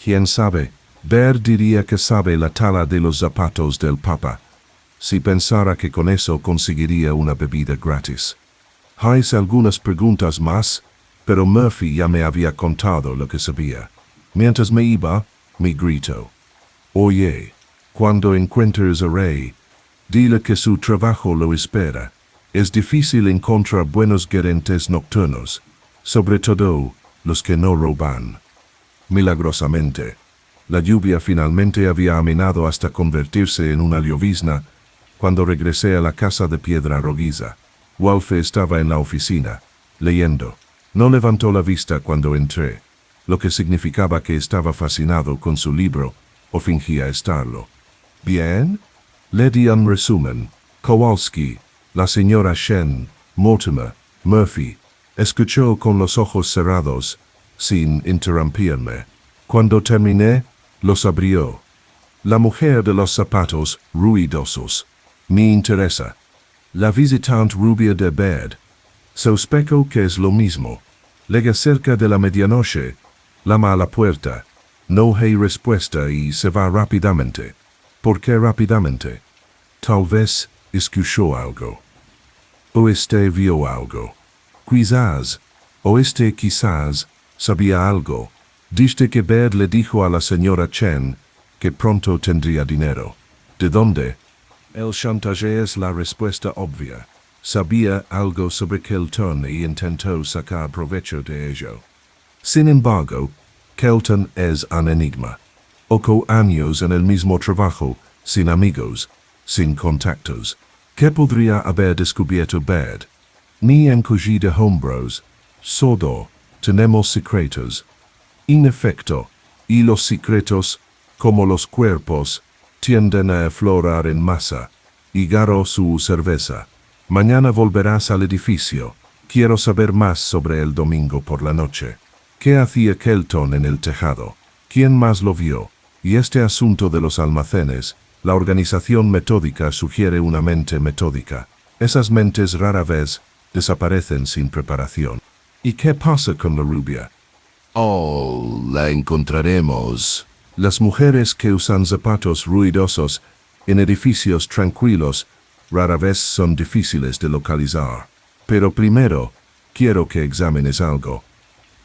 ¿Quién sabe? Baird diría que sabe la tala de los zapatos del Papa, si pensara que con eso conseguiría una bebida gratis. Hice algunas preguntas más, pero Murphy ya me había contado lo que sabía. Mientras me iba, me gritó: oye, cuando encuentres a Ray, dile que su trabajo lo espera. Es difícil encontrar buenos gerentes nocturnos, sobre todo los que no roban. Milagrosamente, la lluvia finalmente había amenado hasta convertirse en una llovizna cuando regresé a la casa de piedra rojiza. Wolfe estaba en la oficina, leyendo. No levantó la vista cuando entré, lo que significaba que estaba fascinado con su libro, o fingía estarlo. ¿Bien? Le di un resumen. Kowalski, la señora Shen, Mortimer, Murphy. Escuchó con los ojos cerrados, sin interrumpirme. Cuando terminé, los abrió. La mujer de los zapatos ruidosos. Me interesa. La visitante rubia de Baird. Sospecho que es lo mismo. Llega cerca de la medianoche, llama a la puerta. No hay respuesta y se va rápidamente. ¿Por qué rápidamente? Tal vez escuchó algo. O vio algo. Quizás, o quizás, sabía algo. Dice que Baird le dijo a la señora Chen que pronto tendría dinero. ¿De dónde? El chantaje es la respuesta obvia. Sabía algo sobre Kelton y intentó sacar provecho de ello. Sin embargo, Kelton es un enigma. 8 años en el mismo trabajo, sin amigos, sin contactos. ¿Qué podría haber descubierto Baird? Ni encogido de hombros. Sordo, tenemos secretos. En efecto, y los secretos, como los cuerpos, tienden a aflorar en masa, y ganó su cerveza. Mañana volverás al edificio. Quiero saber más sobre el domingo por la noche. ¿Qué hacía Kelton en el tejado? ¿Quién más lo vio? Y este asunto de los almacenes, la organización metódica sugiere una mente metódica. Esas mentes rara vez desaparecen sin preparación. ¿Y qué pasa con la rubia? Oh, la encontraremos. Las mujeres que usan zapatos ruidosos en edificios tranquilos rara vez son difíciles de localizar. Pero primero, quiero que examines algo.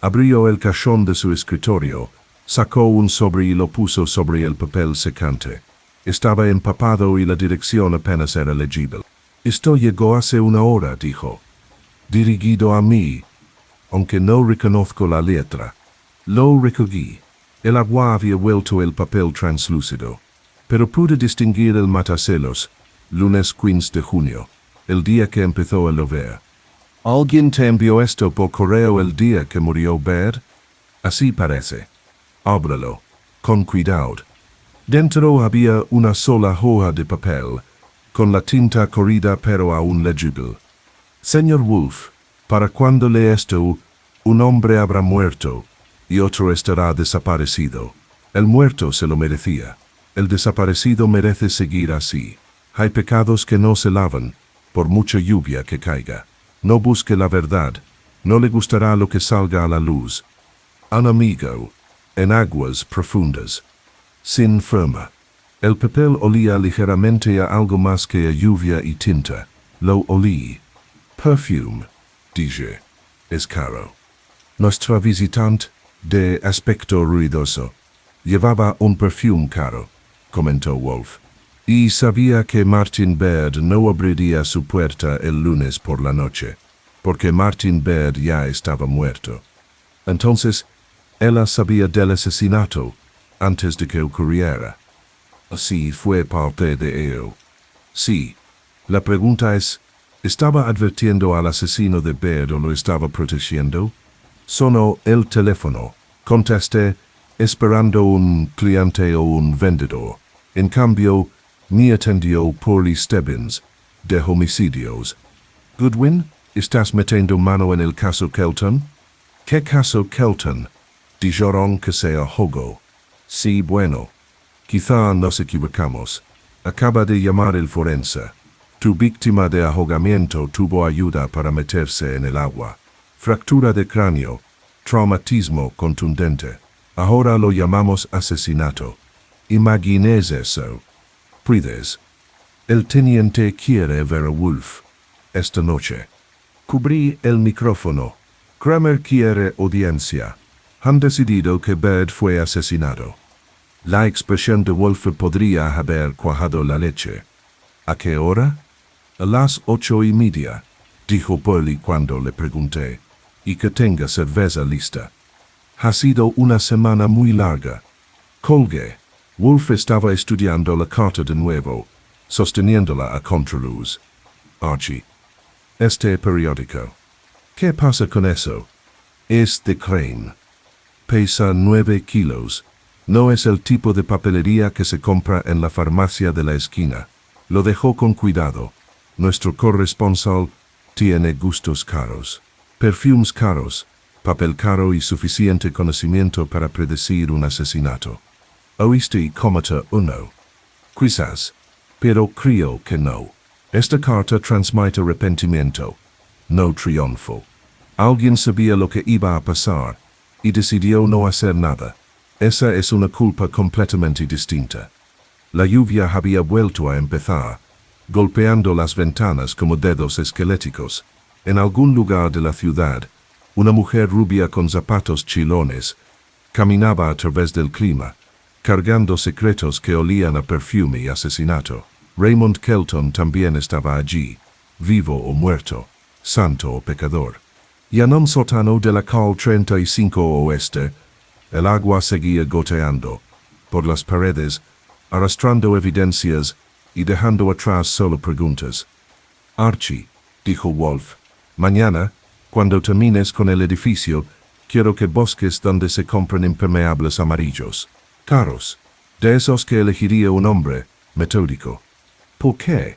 Abrió el cajón de su escritorio, sacó un sobre y lo puso sobre el papel secante. Estaba empapado y la dirección apenas era legible. Esto llegó hace una hora, dijo. Dirigido a mí, aunque no reconozco la letra. Lo recogí. El agua había vuelto el papel translúcido. Pero pude distinguir el matacelos, lunes 15 de junio, el día que empezó a llover. ¿Alguien te envió esto por correo el día que murió Baird? Así parece. Ábralo, con cuidado. Dentro había una sola hoja de papel, con la tinta corrida pero aún legible. Señor Wolf, para cuando lee esto, un hombre habrá muerto, y otro estará desaparecido. El muerto se lo merecía. El desaparecido merece seguir así. Hay pecados que no se lavan, por mucha lluvia que caiga. No busque la verdad, no le gustará lo que salga a la luz. Un amigo, en aguas profundas. Sin firma. El papel olía ligeramente a algo más que a lluvia y tinta. Lo olí. Perfume, dije. Es caro. Nuestra visitante, de aspecto ruidoso, llevaba un perfume caro, comentó Wolf. Y sabía que Martin Baird no abriría su puerta el lunes por la noche, porque Martin Baird ya estaba muerto. Entonces, ella sabía del asesinato antes de que ocurriera. Así fue parte de ello. Sí. La pregunta es, ¿estaba advirtiendo al asesino de Baird o lo estaba protegiendo? Sonó el teléfono. Contesté, esperando un cliente o un vendedor. En cambio, me atendió Paulie Stebbins, de homicidios. Goodwin, ¿estás metiendo mano en el caso Kelton? ¿Qué caso Kelton? Dijeron que sea Hogo. Sí, bueno. Quizá nos equivocamos. Acaba de llamar el forense. Tu víctima de ahogamiento tuvo ayuda para meterse en el agua. Fractura de cráneo. Traumatismo contundente. Ahora lo llamamos asesinato. Imagines eso. Prides. El teniente quiere ver a Wolf. Esta noche. Cubrí el micrófono. Kramer quiere audiencia. Han decidido que Baird fue asesinado. La expresión de Wolf podría haber cuajado la leche. ¿A qué hora? A las 8:30, dijo Paulie cuando le pregunté. Y que tenga cerveza lista. Ha sido una semana muy larga. Colgué. Wolf estaba estudiando la carta de nuevo, sosteniéndola a contraluz. Archie. Este periódico. ¿Qué pasa con eso? Es de Crane. Pesa 9 kilos. No es el tipo de papelería que se compra en la farmacia de la esquina. Lo dejó con cuidado. Nuestro corresponsal tiene gustos caros. Perfumes caros, papel caro y suficiente conocimiento para predecir un asesinato. ¿Oíste cómata uno? Quizás, pero creo que no. Esta carta transmite arrepentimiento, no triunfo. Alguien sabía lo que iba a pasar y decidió no hacer nada. Esa es una culpa completamente distinta. La lluvia había vuelto a empezar, golpeando las ventanas como dedos esqueléticos. En algún lugar de la ciudad, una mujer rubia con zapatos chilones caminaba a través del clima, cargando secretos que olían a perfume y asesinato. Raymond Kelton también estaba allí, vivo o muerto, santo o pecador. Y en un sótano de la calle 35 oeste, el agua seguía goteando por las paredes, arrastrando evidencias y dejando atrás solo preguntas. Archie, dijo Wolf, mañana, cuando termines con el edificio, quiero que busques donde se compran impermeables amarillos. Caros. De esos que elegiría un hombre metódico. ¿Por qué?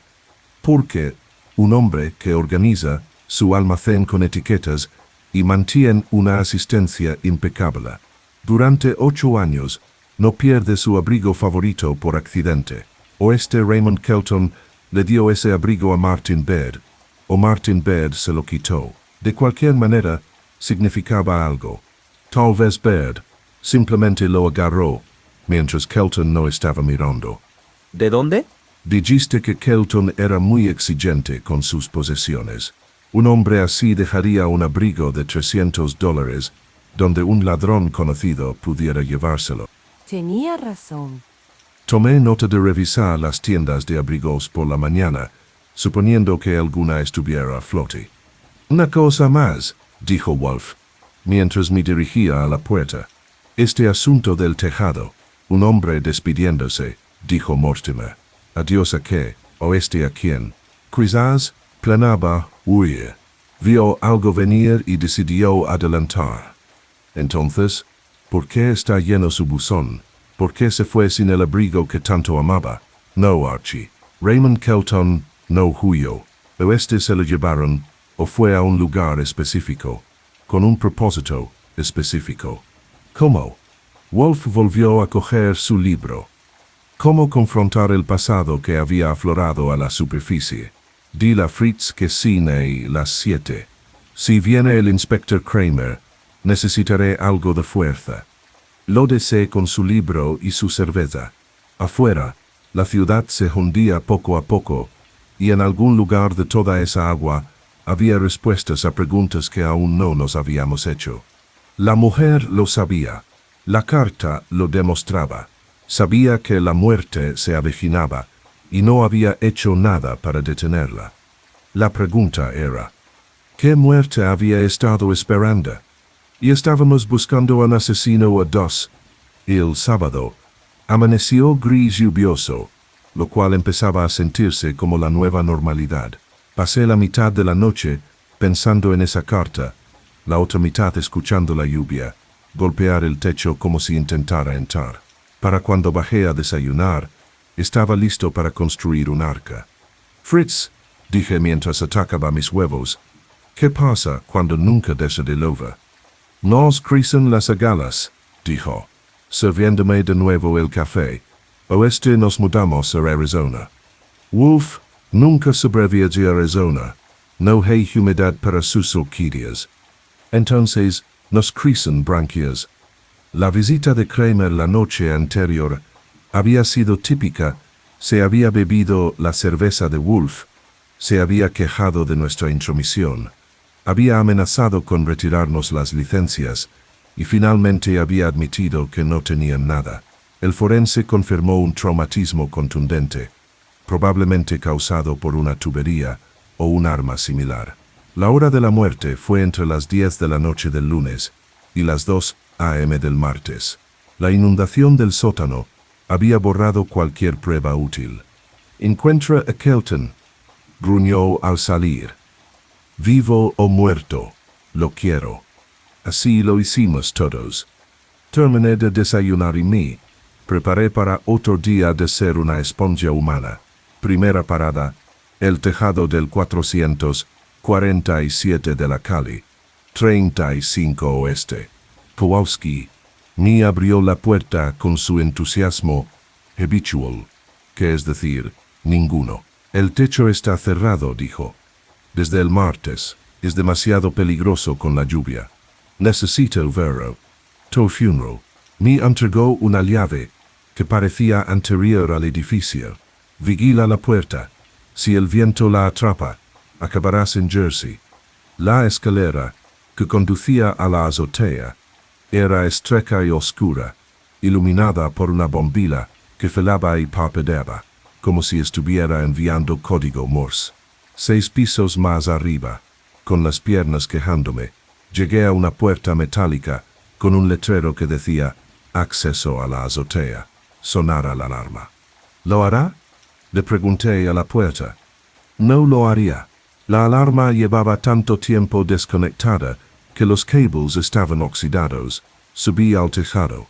Porque un hombre que organiza su almacén con etiquetas y mantiene una asistencia impecable. Durante 8 años, no pierde su abrigo favorito por accidente. O Raymond Kelton le dio ese abrigo a Martin Baird, o Martin Baird se lo quitó. De cualquier manera, significaba algo. Tal vez Baird simplemente lo agarró, mientras Kelton no estaba mirando. ¿De dónde? Dijiste que Kelton era muy exigente con sus posesiones. Un hombre así dejaría un abrigo de $300 donde un ladrón conocido pudiera llevárselo. Tenía razón. Tomé nota de revisar las tiendas de abrigos por la mañana, suponiendo que alguna estuviera a flote. Una cosa más, dijo Wolf, mientras me dirigía a la puerta. Este asunto del tejado. Un hombre despidiéndose, dijo Mortimer. ¿Adiós a qué? ¿O a quién? Quizás planeaba huir. Vio algo venir y decidió adelantar. Entonces, ¿por qué está lleno su buzón? ¿Por qué se fue sin el abrigo que tanto amaba? No, Archie. Raymond Kelton no huyó. O se lo llevaron, o fue a un lugar específico, con un propósito específico. ¿Cómo? Wolf volvió a coger su libro. ¿Cómo confrontar el pasado que había aflorado a la superficie? Dile a Fritz que cine las 7. Si viene el inspector Kramer, necesitaré algo de fuerza. Lo deseé con su libro y su cerveza. Afuera, la ciudad se hundía poco a poco, y en algún lugar de toda esa agua había respuestas a preguntas que aún no nos habíamos hecho. La mujer lo sabía. La carta lo demostraba. Sabía que la muerte se avecinaba, y no había hecho nada para detenerla. La pregunta era, ¿qué muerte había estado esperando? Y estábamos buscando un asesino a 2. El sábado, amaneció gris lluvioso, lo cual empezaba a sentirse como la nueva normalidad. Pasé la mitad de la noche pensando en esa carta, la otra mitad escuchando la lluvia golpear el techo como si intentara entrar. Para cuando bajé a desayunar, estaba listo para construir un arca. Fritz, dije mientras atacaba mis huevos, ¿qué pasa cuando nunca desce del over? Nos crecen las agalas, dijo, sirviéndome de nuevo el café. O nos mudamos a Arizona. Wolf nunca sobrevivió a Arizona. No hay humedad para sus orquídeas. Entonces, nos crecen branquias. La visita de Kramer la noche anterior había sido típica. Se había bebido la cerveza de Wolf. Se había quejado de nuestra intromisión. Había amenazado con retirarnos las licencias, y finalmente había admitido que no tenían nada. El forense confirmó un traumatismo contundente, probablemente causado por una tubería o un arma similar. La hora de la muerte fue entre las 10 de la noche del lunes y las 2 a.m. del martes. La inundación del sótano había borrado cualquier prueba útil. «Encuentra a Kelton», gruñó al salir. «Vivo o muerto, lo quiero». Así lo hicimos todos. Terminé de desayunar y me preparé para otro día de ser una esponja humana. Primera parada, el tejado del 447 de la calle, 35 Oeste. Kowalski me abrió la puerta con su entusiasmo habitual, que es decir, ninguno. «El techo está cerrado», dijo. «Desde el martes. Es demasiado peligroso con la lluvia. Necesito verlo». To funeral. Me entregó una llave que parecía anterior al edificio. «Vigila la puerta. Si el viento la atrapa, acabarás en Jersey». La escalera, que conducía a la azotea, era estrecha y oscura, iluminada por una bombilla que velaba y parpadeaba, como si estuviera enviando código Morse. 6 pisos más arriba, con las piernas quejándome, llegué a una puerta metálica con un letrero que decía «Acceso a la azotea». Sonara la alarma. «¿Lo hará?», le pregunté a la puerta. «No lo haría. La alarma llevaba tanto tiempo desconectada que los cables estaban oxidados». Subí al tejado.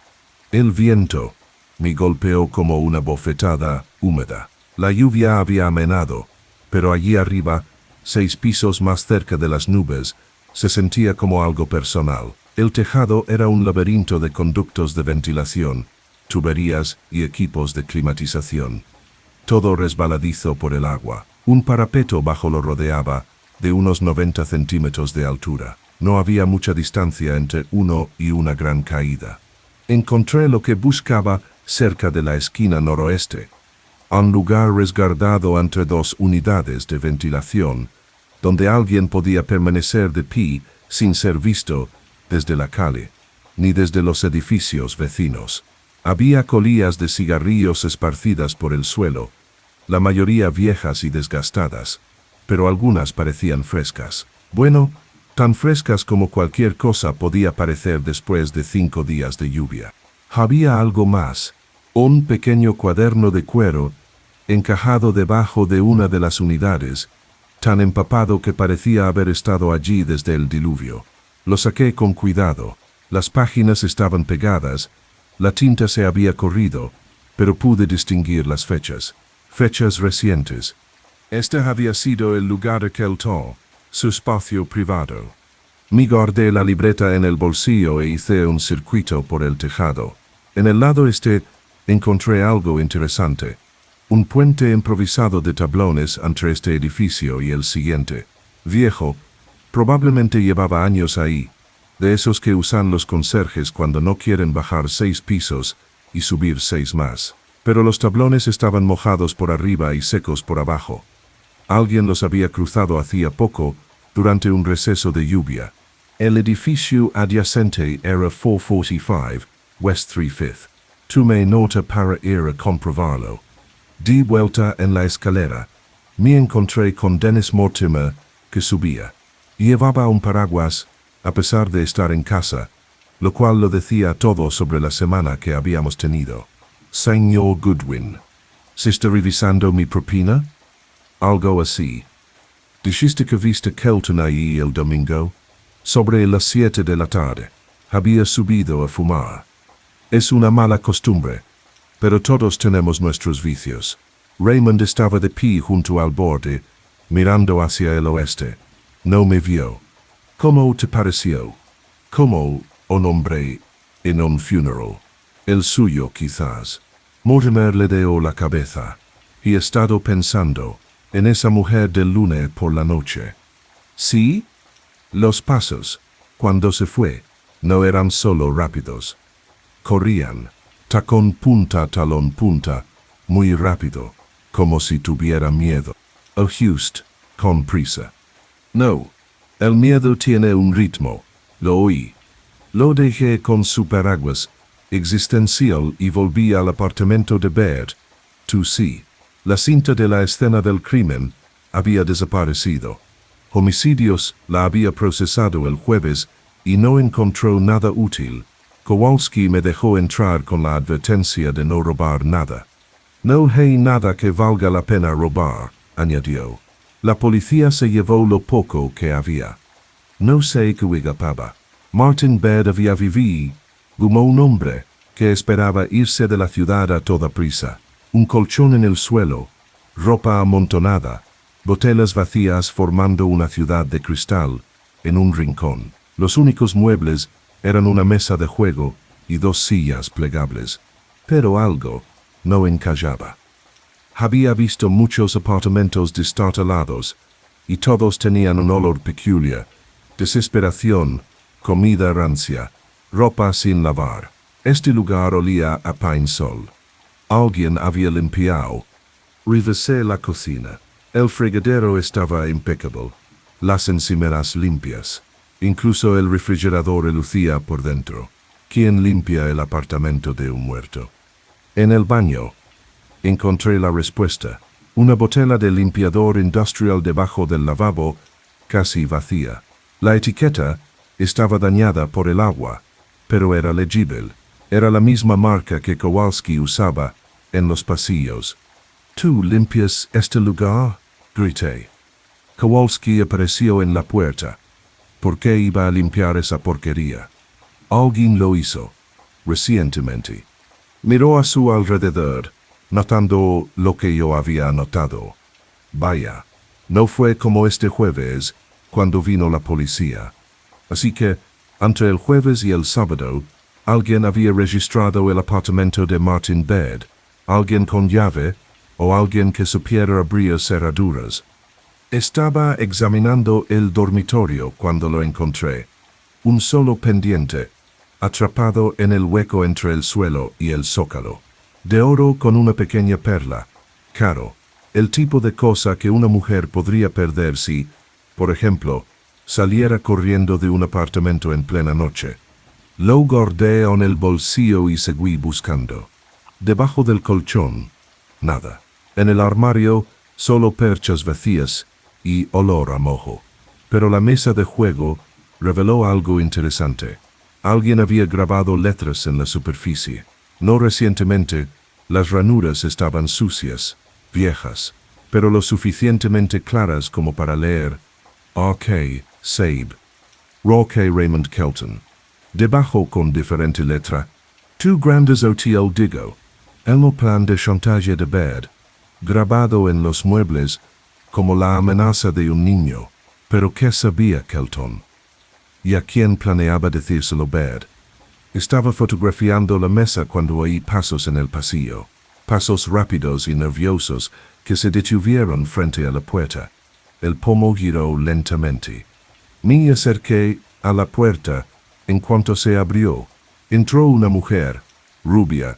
«El viento», Me golpeó como una bofetada húmeda. La lluvia había amenado, pero allí arriba, 6 pisos más cerca de las nubes, se sentía como algo personal. El tejado era un laberinto de conductos de ventilación, tuberías y equipos de climatización. Todo resbaladizo por el agua. Un parapeto bajo lo rodeaba, de unos 90 centímetros de altura. No había mucha distancia entre uno y una gran caída. Encontré lo que buscaba cerca de la esquina noroeste. Un lugar resguardado entre 2 unidades de ventilación, donde alguien podía permanecer de pie sin ser visto desde la calle, ni desde los edificios vecinos. Había colillas de cigarrillos esparcidas por el suelo, la mayoría viejas y desgastadas, pero algunas parecían frescas. Bueno, tan frescas como cualquier cosa podía parecer después de 5 días de lluvia. Había algo más, un pequeño cuaderno de cuero encajado debajo de una de las unidades, tan empapado que parecía haber estado allí desde el diluvio. Lo saqué con cuidado. Las páginas estaban pegadas, la tinta se había corrido, pero pude distinguir las fechas. Fechas recientes. Este había sido el lugar de Kelton, su espacio privado. Me guardé la libreta en el bolsillo e hice un circuito por el tejado. En el lado este encontré algo interesante. Un puente improvisado de tablones entre este edificio y el siguiente. Viejo, probablemente llevaba años ahí, de esos que usan los conserjes cuando no quieren bajar 6 pisos y subir 6 más. Pero los tablones estaban mojados por arriba y secos por abajo. Alguien los había cruzado hacía poco, durante un receso de lluvia. El edificio adyacente era 445, West 35th. Tomé nota para ir a comprobarlo. Di vuelta en la escalera. Me encontré con Dennis Mortimer, que subía. Llevaba un paraguas, a pesar de estar en casa, lo cual lo decía todo sobre la semana que habíamos tenido. Señor Goodwin, ¿se está revisando mi propina? Algo así. ¿Dijiste que viste Kelton ahí el domingo? Sobre las 7 de la tarde. Había subido a fumar. Es una mala costumbre, pero todos tenemos nuestros vicios. Raymond estaba de pie junto al borde, mirando hacia el oeste. No me vio. ¿Cómo te pareció? Como un hombre en un funeral. El suyo, quizás. Mortimer le dio la cabeza. He estado pensando en esa mujer del lunes por la noche. ¿Sí? Los pasos, cuando se fue, no eran solo rápidos. Corrían, tacón punta, talón punta, muy rápido, como si tuviera miedo. O just, con prisa. No, el miedo tiene un ritmo, lo oí. Lo dejé con su paraguas existencial y volví al apartamento de Baird. Tú sí. La cinta de la escena del crimen había desaparecido. Homicidios la había procesado el jueves y no encontró nada útil. Kowalski me dejó entrar con la advertencia de no robar nada. No hay nada que valga la pena robar, añadió. La policía se llevó lo poco que había. No sé qué agapaba. Martin Baird había vivido como un hombre que esperaba irse de la ciudad a toda prisa. Un colchón en el suelo, ropa amontonada, botellas vacías formando una ciudad de cristal en un rincón. Los únicos muebles eran una mesa de juego y 2 sillas plegables. Pero algo no encajaba. Había visto muchos apartamentos destartalados y todos tenían un olor peculiar, desesperación, comida rancia, ropa sin lavar. Este lugar olía a Pine Sol. Alguien había limpiado. Revisé la cocina. El fregadero estaba impecable. Las encimeras limpias. Incluso el refrigerador relucía por dentro. ¿Quién limpia el apartamento de un muerto? En el baño encontré la respuesta. Una botella de limpiador industrial debajo del lavabo, casi vacía. La etiqueta estaba dañada por el agua, pero era legible. Era la misma marca que Kowalski usaba en los pasillos. ¿Tú limpias este lugar?, grité. Kowalski apareció en la puerta. ¿Por qué iba a limpiar esa porquería? Alguien lo hizo, recientemente. Miró a su alrededor, notando lo que yo había notado. Vaya, no fue como este jueves, cuando vino la policía. Así que, entre el jueves y el sábado, alguien había registrado el apartamento de Martin Baird, alguien con llave, o alguien que supiera abrir cerraduras. Estaba examinando el dormitorio cuando lo encontré. Un solo pendiente, atrapado en el hueco entre el suelo y el zócalo. De oro con una pequeña perla. Caro, el tipo de cosa que una mujer podría perder si, por ejemplo, saliera corriendo de un apartamento en plena noche. Lo guardé en el bolsillo y seguí buscando. Debajo del colchón, nada. En el armario, solo perchas vacías y olor a mojo. Pero la mesa de juego reveló algo interesante. Alguien había grabado letras en la superficie. No recientemente, las ranuras estaban sucias, viejas, pero lo suficientemente claras como para leer R.K. Sabe, Roque Raymond Kelton. Debajo con diferente letra, Two grandes hotel digo, el plan de chantaje de Baird, grabado en los muebles como la amenaza de un niño. Pero ¿qué sabía Kelton? ¿Y a quién planeaba decírselo Baird? Estaba fotografiando la mesa cuando oí pasos en el pasillo, pasos rápidos y nerviosos que se detuvieron frente a la puerta. El pomo giró lentamente. Me acerqué a la puerta. En cuanto se abrió, entró una mujer, rubia,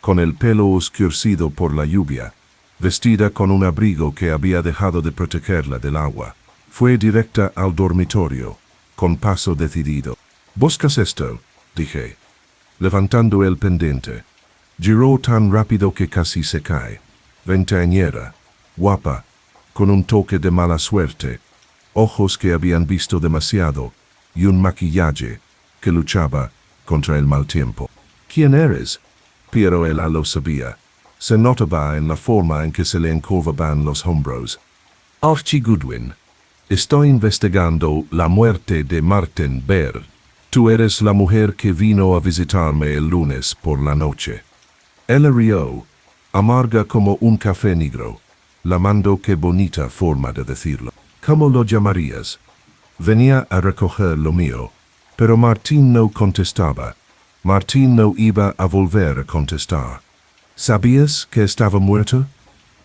con el pelo oscurecido por la lluvia, vestida con un abrigo que había dejado de protegerla del agua. Fue directa al dormitorio, con paso decidido. «¿Buscas esto?», dije, levantando el pendiente. Giró tan rápido que casi se cae. Veinteañera, guapa, con un toque de mala suerte, ojos que habían visto demasiado, y un maquillaje que luchaba contra el mal tiempo. «¿Quién eres?», pero él lo sabía. Se notaba en la forma en que se le encorvaban los hombros. «Archie Goodwin. Estoy investigando la muerte de Martin Baird. Tú eres la mujer que vino a visitarme el lunes por la noche». Ella rió, amarga como un café negro. La mando qué bonita forma de decirlo. «¿Cómo lo llamarías?» Venía a recoger lo mío, pero Martín no contestaba. Martín no iba a volver a contestar. «¿Sabías que estaba muerto?»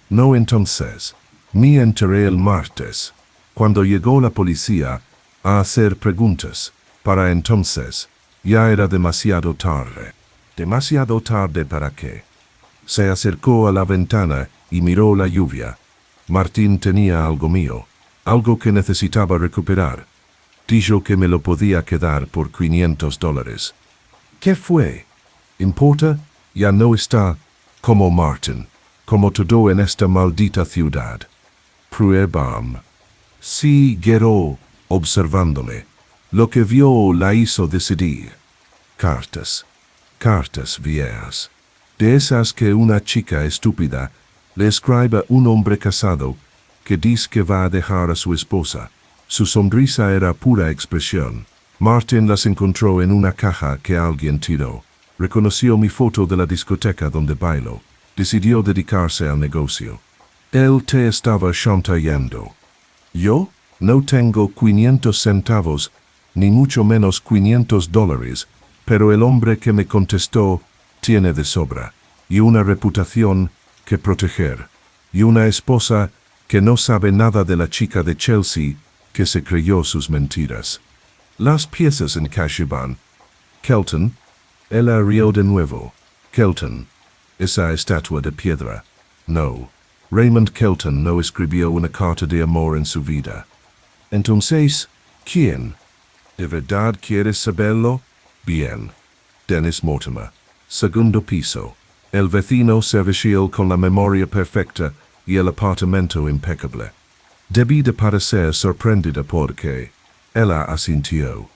«No, entonces. Me enteré el martes, cuando llegó la policía a hacer preguntas. Para entonces, ya era demasiado tarde». «¿Demasiado tarde para qué?» Se acercó a la ventana y miró la lluvia. Martín tenía algo mío, algo que necesitaba recuperar. Dijo que me lo podía quedar por $500. «¿Qué fue?» «¿Importa? Ya no está como Martin, como todo en esta maldita ciudad». Pruebam. Siguió observándole. Lo que vio la hizo decidir. Cartas. Cartas viejas. De esas que una chica estúpida le escribe a un hombre casado que dice que va a dejar a su esposa. Su sonrisa era pura expresión. Martin las encontró en una caja que alguien tiró. Reconoció mi foto de la discoteca donde bailo. Decidió dedicarse al negocio. Él te estaba chantajeando. Yo no tengo 500 centavos, ni mucho menos $500, pero el hombre que me contestó tiene de sobra, y una reputación que proteger, y una esposa que no sabe nada de la chica de Chelsea que se creyó sus mentiras. Las piezas encajaban. Kelton. Ella rió de nuevo. Kelton. Esa estatua de piedra. No. Raymond Kelton no escribió una carta de amor en su vida. Entonces, ¿quién? ¿De verdad quieres saberlo? Bien. Dennis Mortimer. Segundo piso. El vecino servicial con la memoria perfecta y el apartamento impecable. Debí de parecer sorprendida porque ella asintió.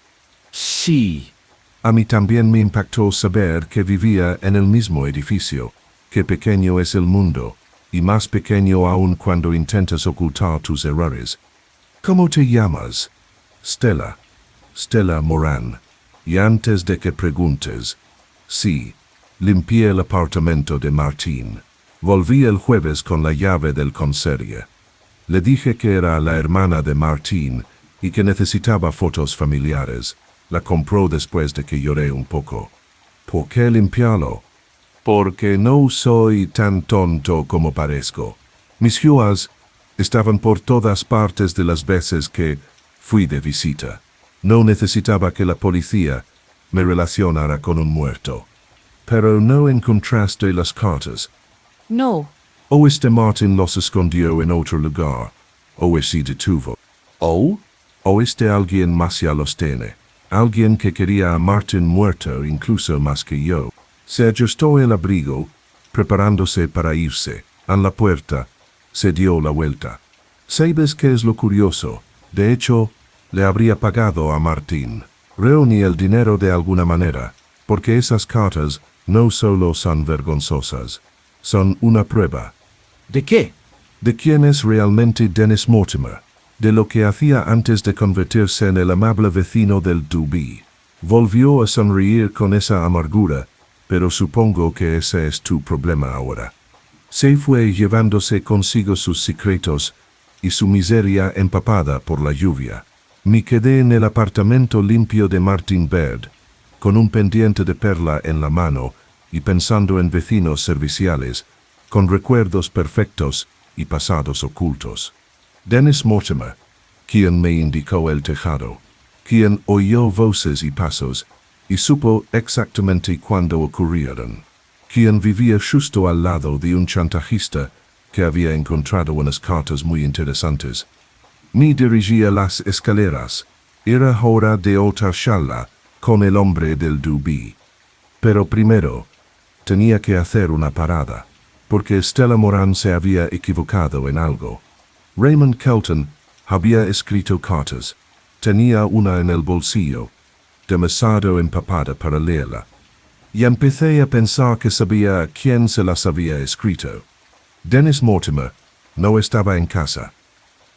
Sí. A mí también me impactó saber que vivía en el mismo edificio. Qué pequeño es el mundo, y más pequeño aún cuando intentas ocultar tus errores. ¿Cómo te llamas? Stella. Stella Moran. Y antes de que preguntes, sí, Limpié el apartamento de Martín. Volví el jueves con la llave del conserje. Le dije que era la hermana de Martín y que necesitaba fotos familiares. La compró después de que lloré un poco. ¿Por qué limpiarlo? Porque no soy tan tonto como parezco. Mis joyas estaban por todas partes de las veces que fui de visita. No necesitaba que la policía me relacionara con un muerto. Pero no encontraste las cartas. No. O Martin los escondió en otro lugar, o se detuvo. O alguien más ya los tiene. Alguien que quería a Martin muerto incluso más que yo. Se ajustó el abrigo, preparándose para irse. En la puerta, se dio la vuelta. ¿Sabes qué es lo curioso? De hecho, le habría pagado a Martín. Reuní el dinero de alguna manera, porque esas cartas no solo son vergonzosas, son una prueba. ¿De qué? De quién es realmente Dennis Mortimer, de lo que hacía antes de convertirse en el amable vecino del Duby. Volvió a sonreír con esa amargura, pero supongo que ese es tu problema ahora. Se fue llevándose consigo sus secretos y su miseria empapada por la lluvia. Me quedé en el apartamento limpio de Martin Baird, con un pendiente de perla en la mano y pensando en vecinos serviciales, con recuerdos perfectos y pasados ocultos. Dennis Mortimer, quien me indicó el tejado, quien oyó voces y pasos y supo exactamente cuándo ocurrieron, quien vivía justo al lado de un chantajista que había encontrado unas cartas muy interesantes. Me dirigí a las escaleras. Era hora de otra charla con el hombre del Duby. Pero primero, tenía que hacer una parada, porque Stella Moran se había equivocado en algo. Raymond Kelton había escrito cartas. Tenía una en el bolsillo, demasiado empapada para leerla. Y empecé a pensar que sabía quién se las había escrito. Dennis Mortimer no estaba en casa.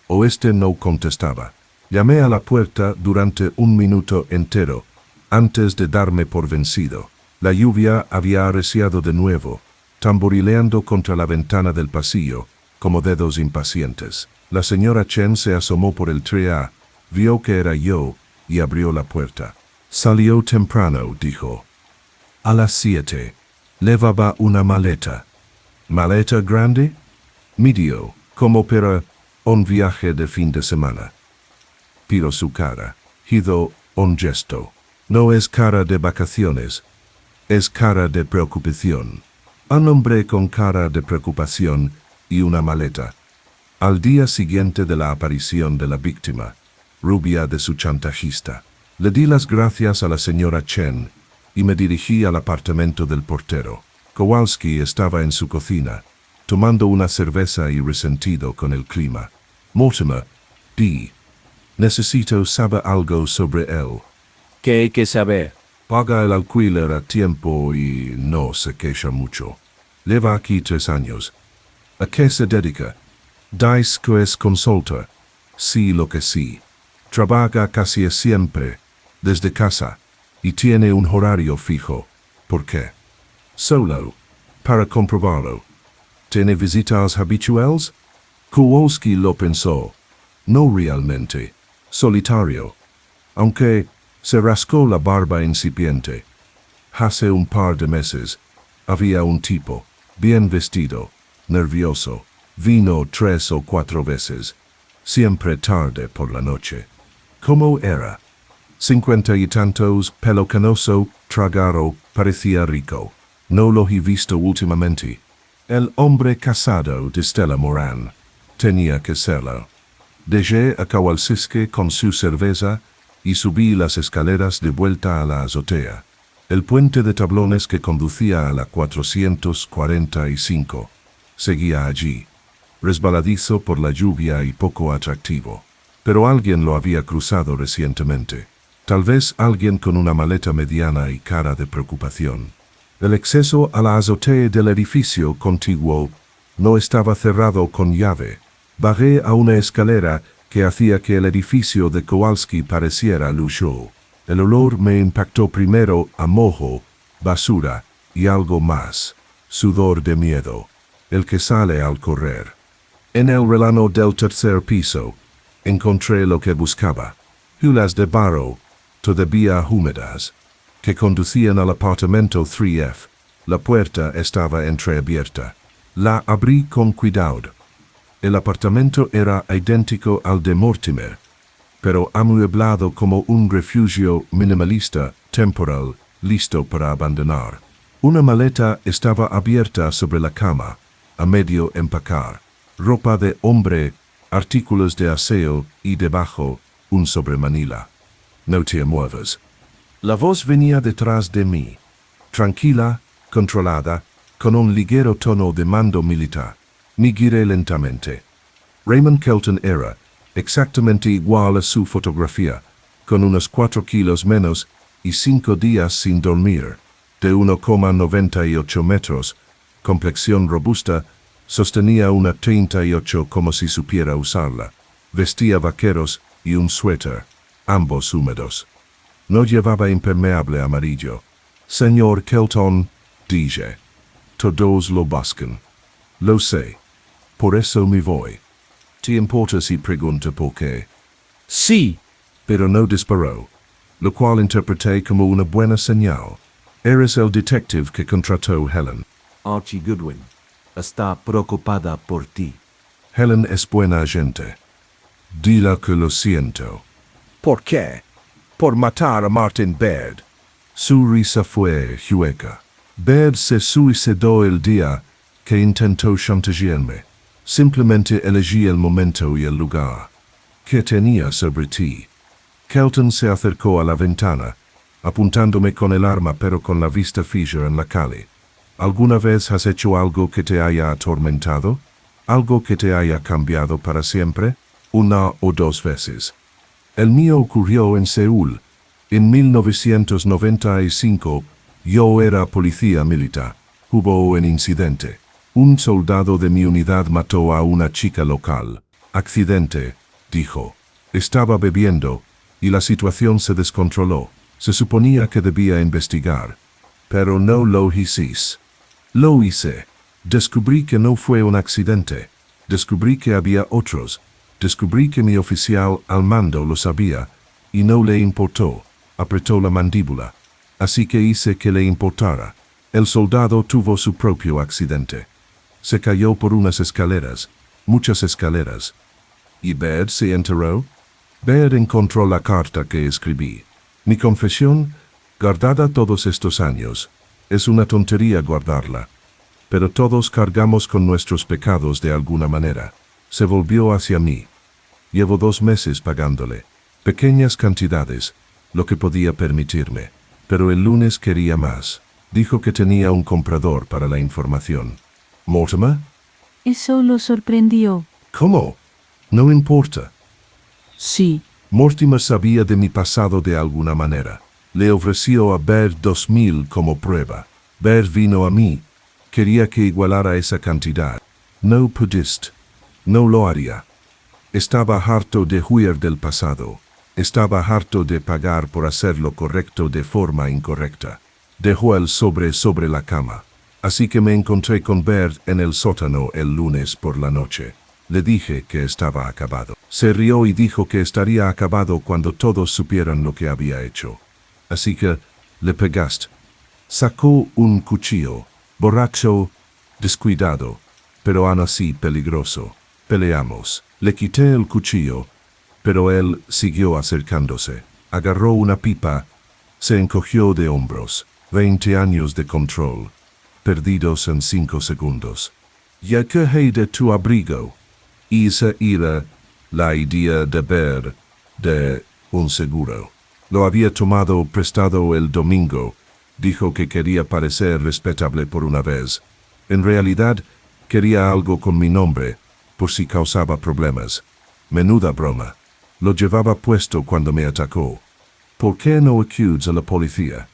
O no contestaba. Llamé a la puerta durante un minuto entero, antes de darme por vencido. La lluvia había arreciado de nuevo, tamborileando contra la ventana del pasillo, como dedos impacientes. La señora Chen se asomó por el trea, vio que era yo, y abrió la puerta. Salió temprano, dijo. A las 7. Llevaba una maleta. ¿Maleta grande? Midió, como para un viaje de fin de semana. Pero su cara hizo un gesto. No es cara de vacaciones, es cara de preocupación. Un hombre con cara de preocupación y una maleta. Al día siguiente de la aparición de la víctima, rubia de su chantajista, le di las gracias a la señora Chen y me dirigí al apartamento del portero. Kowalski estaba en su cocina, tomando una cerveza y resentido con el clima. Mortimer, necesito saber algo sobre él. ¿Qué hay que saber? Paga el alquiler a tiempo y no se queja mucho. Lleva aquí 3 años. ¿A qué se dedica? Dice que es consultor. Sí, lo que sí. Trabaja casi siempre, desde casa, y tiene un horario fijo. ¿Por qué? Solo, para comprobarlo. ¿Tiene visitas habituales? Kowalski lo pensó. No realmente. Solitario. Aunque se rascó la barba incipiente. Hace un par de meses, había un tipo, bien vestido, nervioso. Vino 3 o 4 veces. Siempre tarde por la noche. ¿Cómo era? 50 y tantos, pelo canoso, tragado, parecía rico. No lo he visto últimamente. El hombre casado de Stella Moran. Tenía que serlo. Dejé a Kowalski con su cerveza y subí las escaleras de vuelta a la azotea. El puente de tablones que conducía a la 445 seguía allí, resbaladizo por la lluvia y poco atractivo. Pero alguien lo había cruzado recientemente. Tal vez alguien con una maleta mediana y cara de preocupación. El acceso a la azotea del edificio contiguo no estaba cerrado con llave. Bajé a una escalera que hacía que el edificio de Kowalski pareciera lujoso. El olor me impactó primero a mojo, basura y algo más. Sudor de miedo. El que sale al correr. En el relano del tercer piso, encontré lo que buscaba. Hulas de barro, todavía húmedas, que conducían al apartamento 3F. La puerta estaba entreabierta. La abrí con cuidado. El apartamento era idéntico al de Mortimer, pero amueblado como un refugio minimalista temporal, listo para abandonar. Una maleta estaba abierta sobre la cama, a medio empacar. Ropa de hombre, artículos de aseo y debajo un sobremanila. No te muevas. La voz venía detrás de mí, tranquila, controlada, con un ligero tono de mando militar. Me giré lentamente. Raymond Kelton era exactamente igual a su fotografía, con unos 4 kilos menos y 5 días sin dormir, de 1,98 metros, complexión robusta, sostenía una 38 como si supiera usarla, vestía vaqueros y un suéter, ambos húmedos. No llevaba impermeable amarillo. Señor Kelton, dije. Todos lo buscan. Lo sé. Por eso me voy. ¿Te importa si pregunto por qué? Sí. Pero no disparó, lo cual interpreté como una buena señal. Eres el detective que contrató Helen. Archie Goodwin está preocupada por ti. Helen es buena gente. Dile que lo siento. ¿Por qué? Por matar a Martin Baird. Su risa fue hueca. Baird se suicidó el día que intentó chantajearme. Simplemente elegí el momento y el lugar. ¿Qué tenía sobre ti? Kelton se acercó a la ventana, apuntándome con el arma pero con la vista fija en la calle. ¿Alguna vez has hecho algo que te haya atormentado? ¿Algo que te haya cambiado para siempre? 1 o 2 veces. El mío ocurrió en Seúl. En 1995, yo era policía militar. Hubo un incidente. Un soldado de mi unidad mató a una chica local. Accidente, dijo. Estaba bebiendo, y la situación se descontroló. Se suponía que debía investigar. Pero no lo hice. Lo hice. Descubrí que no fue un accidente. Descubrí que había otros. Descubrí que mi oficial al mando lo sabía, y no le importó. Apretó la mandíbula. Así que hice que le importara. El soldado tuvo su propio accidente. Se cayó por unas escaleras, muchas escaleras. ¿Y Baird se enteró? Baird encontró la carta que escribí. Mi confesión, guardada todos estos años, es una tontería guardarla. Pero todos cargamos con nuestros pecados de alguna manera. Se volvió hacia mí. Llevo 2 meses pagándole. Pequeñas cantidades, lo que podía permitirme. Pero el lunes quería más. Dijo que tenía un comprador para la información. ¿Mortimer? Eso lo sorprendió. ¿Cómo? No importa. Sí. Mortimer sabía de mi pasado de alguna manera. Le ofreció a Baird 2,000 como prueba. Baird vino a mí. Quería que igualara esa cantidad. No pudiste. No lo haría. Estaba harto de huir del pasado. Estaba harto de pagar por hacer lo correcto de forma incorrecta. Dejó el sobre la cama. Así que me encontré con Baird en el sótano el lunes por la noche. Le dije que estaba acabado. Se rió y dijo que estaría acabado cuando todos supieran lo que había hecho. Así que le pegaste. Sacó un cuchillo, borracho, descuidado, pero aún así peligroso. Peleamos. Le quité el cuchillo, pero él siguió acercándose. Agarró una pipa, se encogió de hombros. 20 años de control, perdidos en 5 segundos. Ya cogí de tu abrigo. Esa era la idea de Baird de un seguro. Lo había tomado prestado el domingo. Dijo que quería parecer respetable por una vez. En realidad, quería algo con mi nombre, por si causaba problemas. Menuda broma. Lo llevaba puesto cuando me atacó. ¿Por qué no acudes a la policía?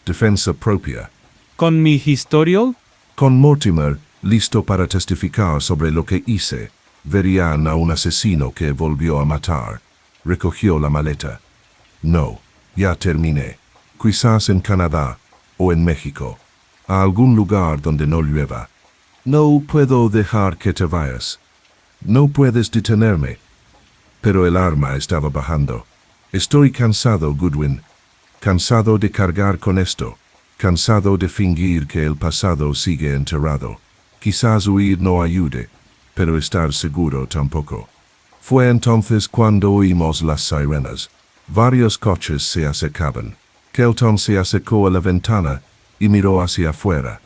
Defensa propia. ¿Con mi historial? Con Mortimer, listo para testificar sobre lo que hice, verían a un asesino que volvió a matar. Recogió la maleta. No, ya terminé. Quizás en Canadá o en México. a algún lugar donde no llueva. No puedo dejar que te vayas. No puedes detenerme. Pero el arma estaba bajando. Estoy cansado, Goodwin. Cansado de cargar con esto. Cansado de fingir que el pasado sigue enterrado. Quizás huir no ayude, pero estar seguro tampoco. Fue entonces cuando oímos las sirenas. Varios coches se acercaban. Kelton se acercó a la ventana y miró hacia afuera.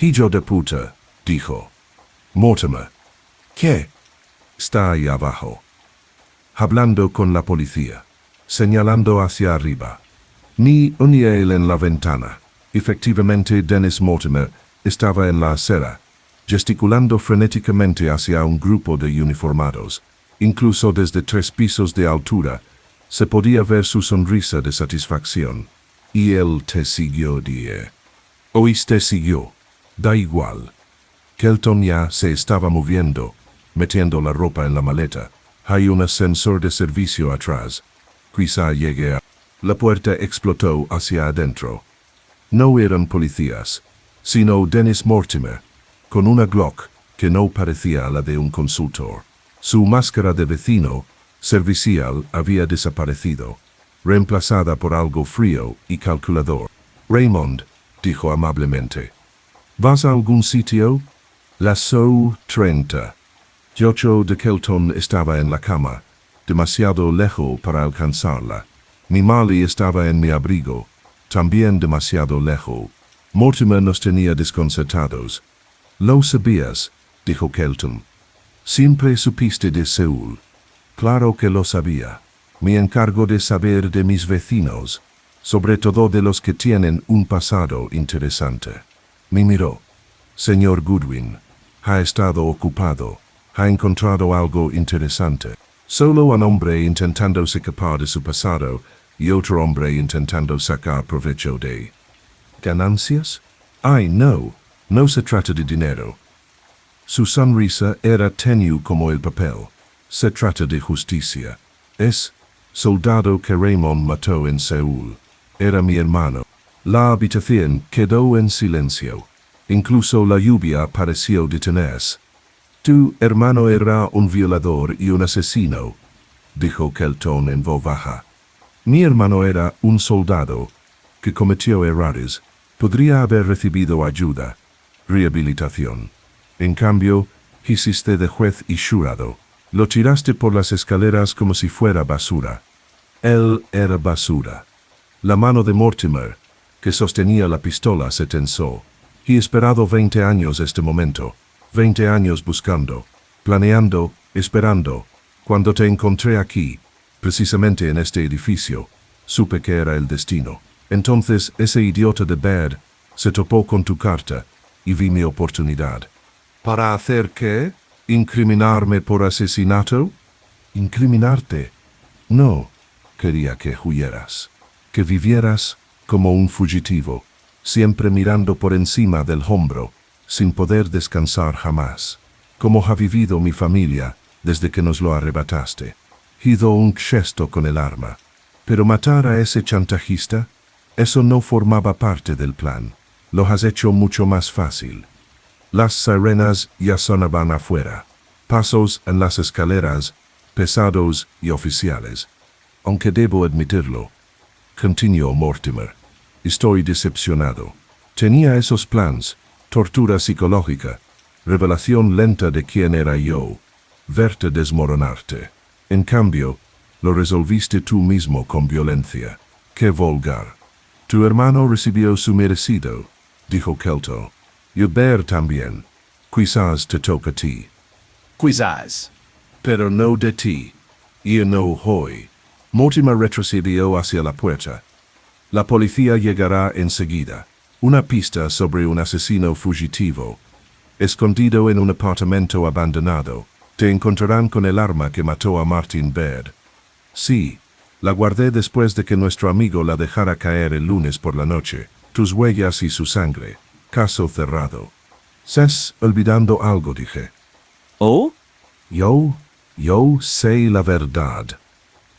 Hijo de puta, dijo. Mortimer. ¿Qué? Está ahí abajo. Hablando con la policía. Señalando hacia arriba. Ni él en la ventana. Efectivamente, Dennis Mortimer estaba en la acera, gesticulando frenéticamente hacia un grupo de uniformados. Incluso desde 3 pisos de altura, se podía ver su sonrisa de satisfacción. Y él te siguió, dije. ¿Oíste siguió? Da igual. Kelton ya se estaba moviendo, metiendo la ropa en la maleta. Hay un ascensor de servicio atrás. Quizá llegue a... La puerta explotó hacia adentro. No eran policías, sino Dennis Mortimer, con una Glock que no parecía la de un consultor. Su máscara de vecino, servicial, había desaparecido, reemplazada por algo frío y calculador. Raymond, dijo amablemente, ¿vas a algún sitio? Las 30. Yocho de Kelton estaba en la cama, demasiado lejos para alcanzarla. Mi Molly estaba en mi abrigo, también demasiado lejos. Mortimer nos tenía desconcertados. Lo sabías, dijo Kelton. Siempre supiste de Seúl. Claro que lo sabía. Me encargo de saber de mis vecinos, sobre todo de los que tienen un pasado interesante. Me miró. Señor Goodwin, ha estado ocupado. Ha encontrado algo interesante. Solo un hombre intentando escapar de su pasado y otro hombre intentando sacar provecho de ganancias. Ay, no se trata de dinero. Su sonrisa era tenue como el papel. Se trata de justicia. Es soldado que Raymond mató en Seúl. Era mi hermano. La habitación quedó en silencio. Incluso la lluvia pareció detenerse. Tu hermano era un violador y un asesino, dijo Kelton en voz baja. Mi hermano era un soldado que cometió errores. Podría haber recibido ayuda, rehabilitación. En cambio, hiciste de juez y jurado. Lo tiraste por las escaleras como si fuera basura. Él era basura. La mano de Mortimer, que sostenía la pistola, se tensó. He esperado 20 años este momento. 20 años buscando, planeando, esperando. Cuando te encontré aquí, precisamente en este edificio, supe que era el destino. Entonces ese idiota de Baird se topó con tu carta y vi mi oportunidad. ¿Para hacer qué? ¿Incriminarme por asesinato? ¿Incriminarte? No, quería que huyeras, que vivieras como un fugitivo, siempre mirando por encima del hombro, sin poder descansar jamás, como ha vivido mi familia desde que nos lo arrebataste. Hizo un gesto con el arma. Pero matar a ese chantajista, eso no formaba parte del plan. Lo has hecho mucho más fácil. Las sirenas ya sonaban afuera. Pasos en las escaleras, pesados y oficiales. Aunque debo admitirlo, continuó Mortimer, estoy decepcionado. Tenía esos plans, tortura psicológica, revelación lenta de quién era yo, verte desmoronarte. En cambio, lo resolviste tú mismo con violencia. ¡Qué vulgar! Tu hermano recibió su merecido, dijo Kelton. Y Baird también. Quizás te toca a ti. Quizás. Pero no de ti. Y no hoy. Mortimer retrocedió hacia la puerta. La policía llegará enseguida. Una pista sobre un asesino fugitivo. Escondido en un apartamento abandonado. Te encontrarán con el arma que mató a Martin Baird. Sí, la guardé después de que nuestro amigo la dejara caer el lunes por la noche. Tus huellas y su sangre. Caso cerrado. Estás olvidando algo, dije. ¿Oh? Yo sé la verdad.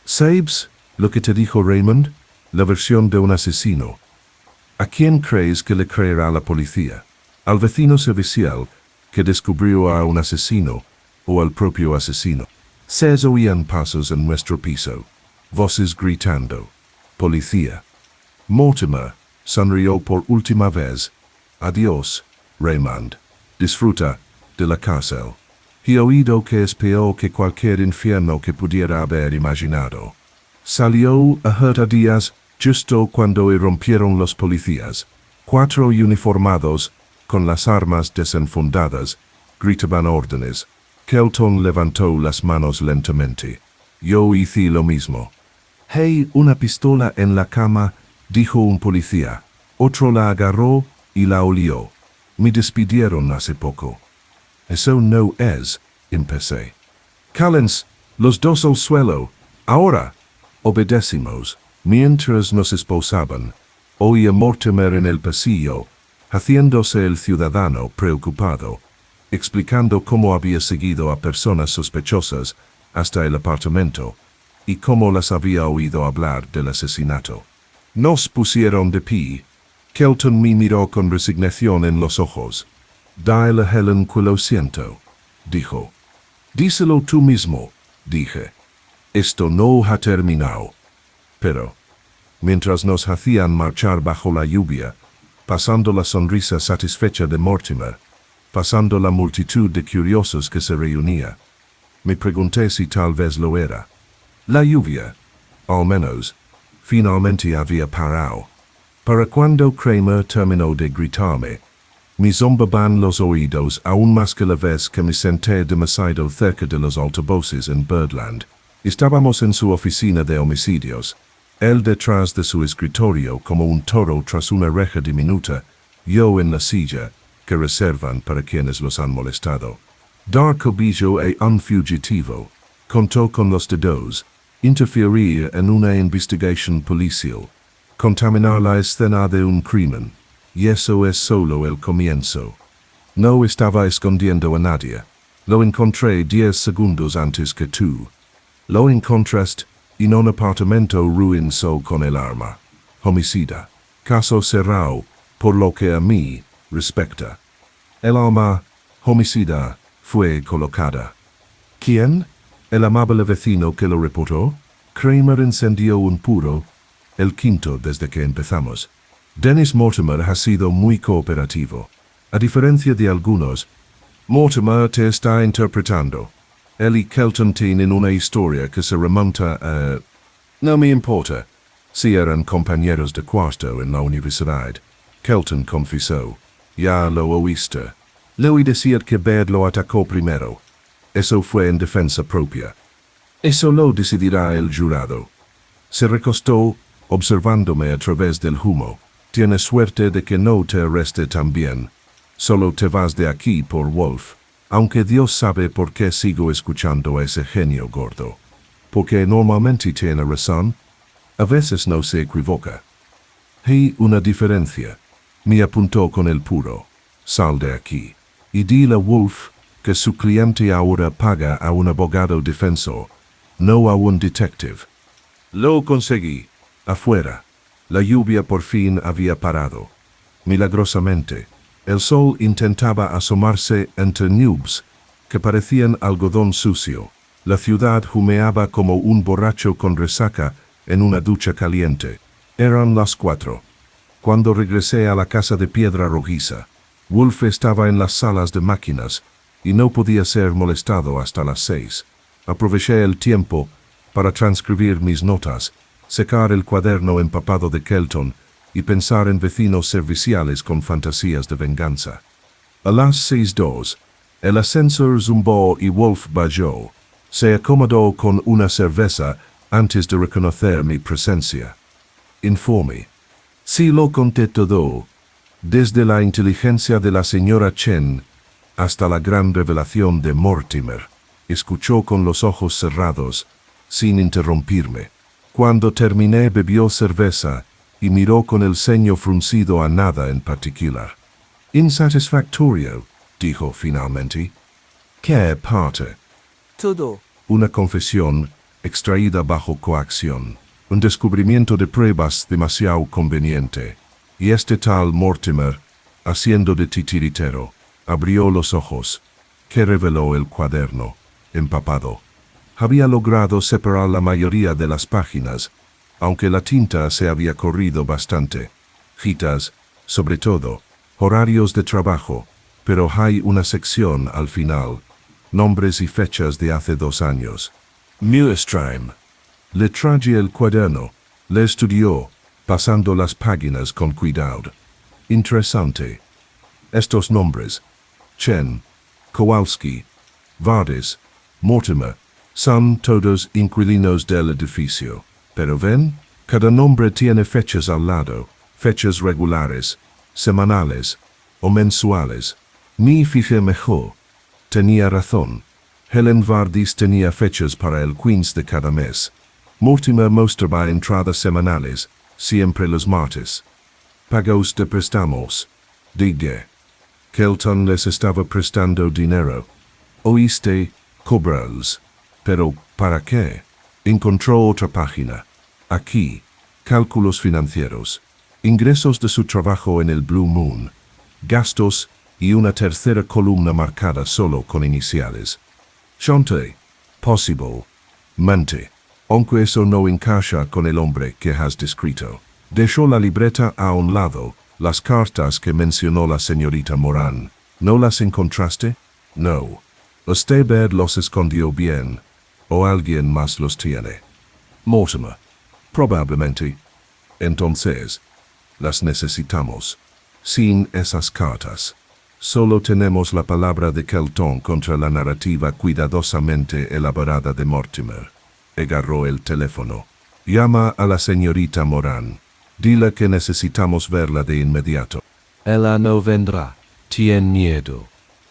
¿Sabes lo que te dijo Raymond? La versión de un asesino. ¿A quién crees que le creerá la policía? ¿Al vecino servicial que descubrió a un asesino o al propio asesino? Se oían pasos en nuestro piso, voces gritando. Policía. Mortimer sonrió por última vez. Adiós, Raymond. Disfruta de la cárcel. He oído que es peor que cualquier infierno que pudiera haber imaginado. Salió a Díaz justo cuando irrumpieron los policías. 4 uniformados, con las armas desenfundadas, gritaban órdenes. Kelton levantó las manos lentamente. Yo hice lo mismo. Hey, una pistola en la cama, dijo un policía. Otro la agarró y la olió. Me despidieron hace poco. Eso no es, empecé. Cállense, los dos al suelo. Ahora. Obedecimos. Mientras nos esposaban, oí a Mortimer en el pasillo, haciéndose el ciudadano preocupado, explicando cómo había seguido a personas sospechosas hasta el apartamento y cómo las había oído hablar del asesinato. Nos pusieron de pie. Kelton me miró con resignación en los ojos. Dile a Helen que lo siento, dijo. Díselo tú mismo, dije. Esto no ha terminado. Pero, mientras nos hacían marchar bajo la lluvia, pasando la sonrisa satisfecha de Mortimer, pasando la multitud de curiosos que se reunía, me pregunté si tal vez lo era. La lluvia, al menos, finalmente había parado. Para cuando Kramer terminó de gritarme, me zumbaban los oídos aún más que la vez que me senté demasiado cerca de los altavoces en Birdland. Estábamos en su oficina de homicidios, él detrás de su escritorio como un toro tras una reja diminuta, yo en la silla que reservan para quienes los han molestado. Dar cobijo a un fugitivo, contó con los dedos, interferir en una investigación policial, contaminar la escena de un crimen, y eso es solo el comienzo. No estaba escondiendo a nadie. Lo encontré 10 segundos antes que tú. Lo encontraste en un apartamento ruinoso con el arma. Homicida. Caso cerrado, por lo que a mí respecta. El arma, homicida, fue colocada. ¿Quién? El amable vecino que lo reportó. Kramer encendió un puro, el quinto desde que empezamos. Dennis Mortimer ha sido muy cooperativo. A diferencia de algunos, Mortimer te está interpretando. Él y Kelton tienen una historia que se remonta a... No me importa. Si eran compañeros de cuarto en la universidad. Kelton confesó. Ya lo oíste. Le oí decir que Baird lo atacó primero. Eso fue en defensa propia. Eso lo decidirá el jurado. Se recostó, observándome a través del humo. Tienes suerte de que no te arreste también. Solo te vas de aquí por Wolf. Aunque Dios sabe por qué sigo escuchando a ese genio gordo. Porque normalmente tiene razón. A veces no se equivoca. Hay una diferencia. Me apuntó con el puro. Sal de aquí. Y dile a Wolf que su cliente ahora paga a un abogado defensor, no a un detective. Lo conseguí. Afuera. La lluvia por fin había parado. Milagrosamente, el sol intentaba asomarse entre nubes que parecían algodón sucio. La ciudad humeaba como un borracho con resaca en una ducha caliente. Eran las 4. Cuando regresé a la casa de piedra rojiza, Wolf estaba en las salas de máquinas y no podía ser molestado hasta las 6. Aproveché el tiempo para transcribir mis notas, secar el cuaderno empapado de Kelton y pensar en vecinos serviciales con fantasías de venganza. A las 6:02, el ascensor zumbó y Wolf bajó. Se acomodó con una cerveza antes de reconocer mi presencia. Informe. Sí lo conté todo, desde la inteligencia de la señora Chen hasta la gran revelación de Mortimer. Escuchó con los ojos cerrados, sin interrumpirme. Cuando terminé bebió cerveza y miró con el ceño fruncido a nada en particular. Insatisfactorio, dijo finalmente. ¿Qué parte? Todo. Una confesión extraída bajo coacción. Un descubrimiento de pruebas demasiado conveniente. Y este tal Mortimer, haciendo de titiritero, abrió los ojos, que reveló el cuaderno, empapado. Había logrado separar la mayoría de las páginas, aunque la tinta se había corrido bastante. Citas, sobre todo, horarios de trabajo, pero hay una sección al final, nombres y fechas de hace 2 años. Mühlstreim. Le traje el cuaderno, le estudió, pasando las páginas con cuidado. Interesante. Estos nombres, Chen, Kowalski, Vardes, Mortimer, son todos inquilinos del edificio. Pero ven, cada nombre tiene fechas al lado, fechas regulares, semanales o mensuales. Me fijé mejor. Tenía razón. Helen Vardis tenía fechas para el 15 de cada mes. Mortimer mostraba entradas semanales, siempre los martes. Pagos de préstamos. Dije. Kelton les estaba prestando dinero. Oíste, cobrarlos. Pero, ¿para qué? Encontró otra página. Aquí, cálculos financieros. Ingresos de su trabajo en el Blue Moon. Gastos y una tercera columna marcada solo con iniciales. Chante. Possible. Mente. Aunque eso no encaja con el hombre que has descrito. Dejó la libreta a un lado, las cartas que mencionó la señorita Moran. ¿No las encontraste? No. Usted los escondió bien. ¿O alguien más los tiene? Mortimer. Probablemente. Entonces, las necesitamos. Sin esas cartas, solo tenemos la palabra de Kelton contra la narrativa cuidadosamente elaborada de Mortimer. Agarró el teléfono. Llama a la señorita Moran. Dile que necesitamos verla de inmediato. Ella no vendrá. Tien miedo.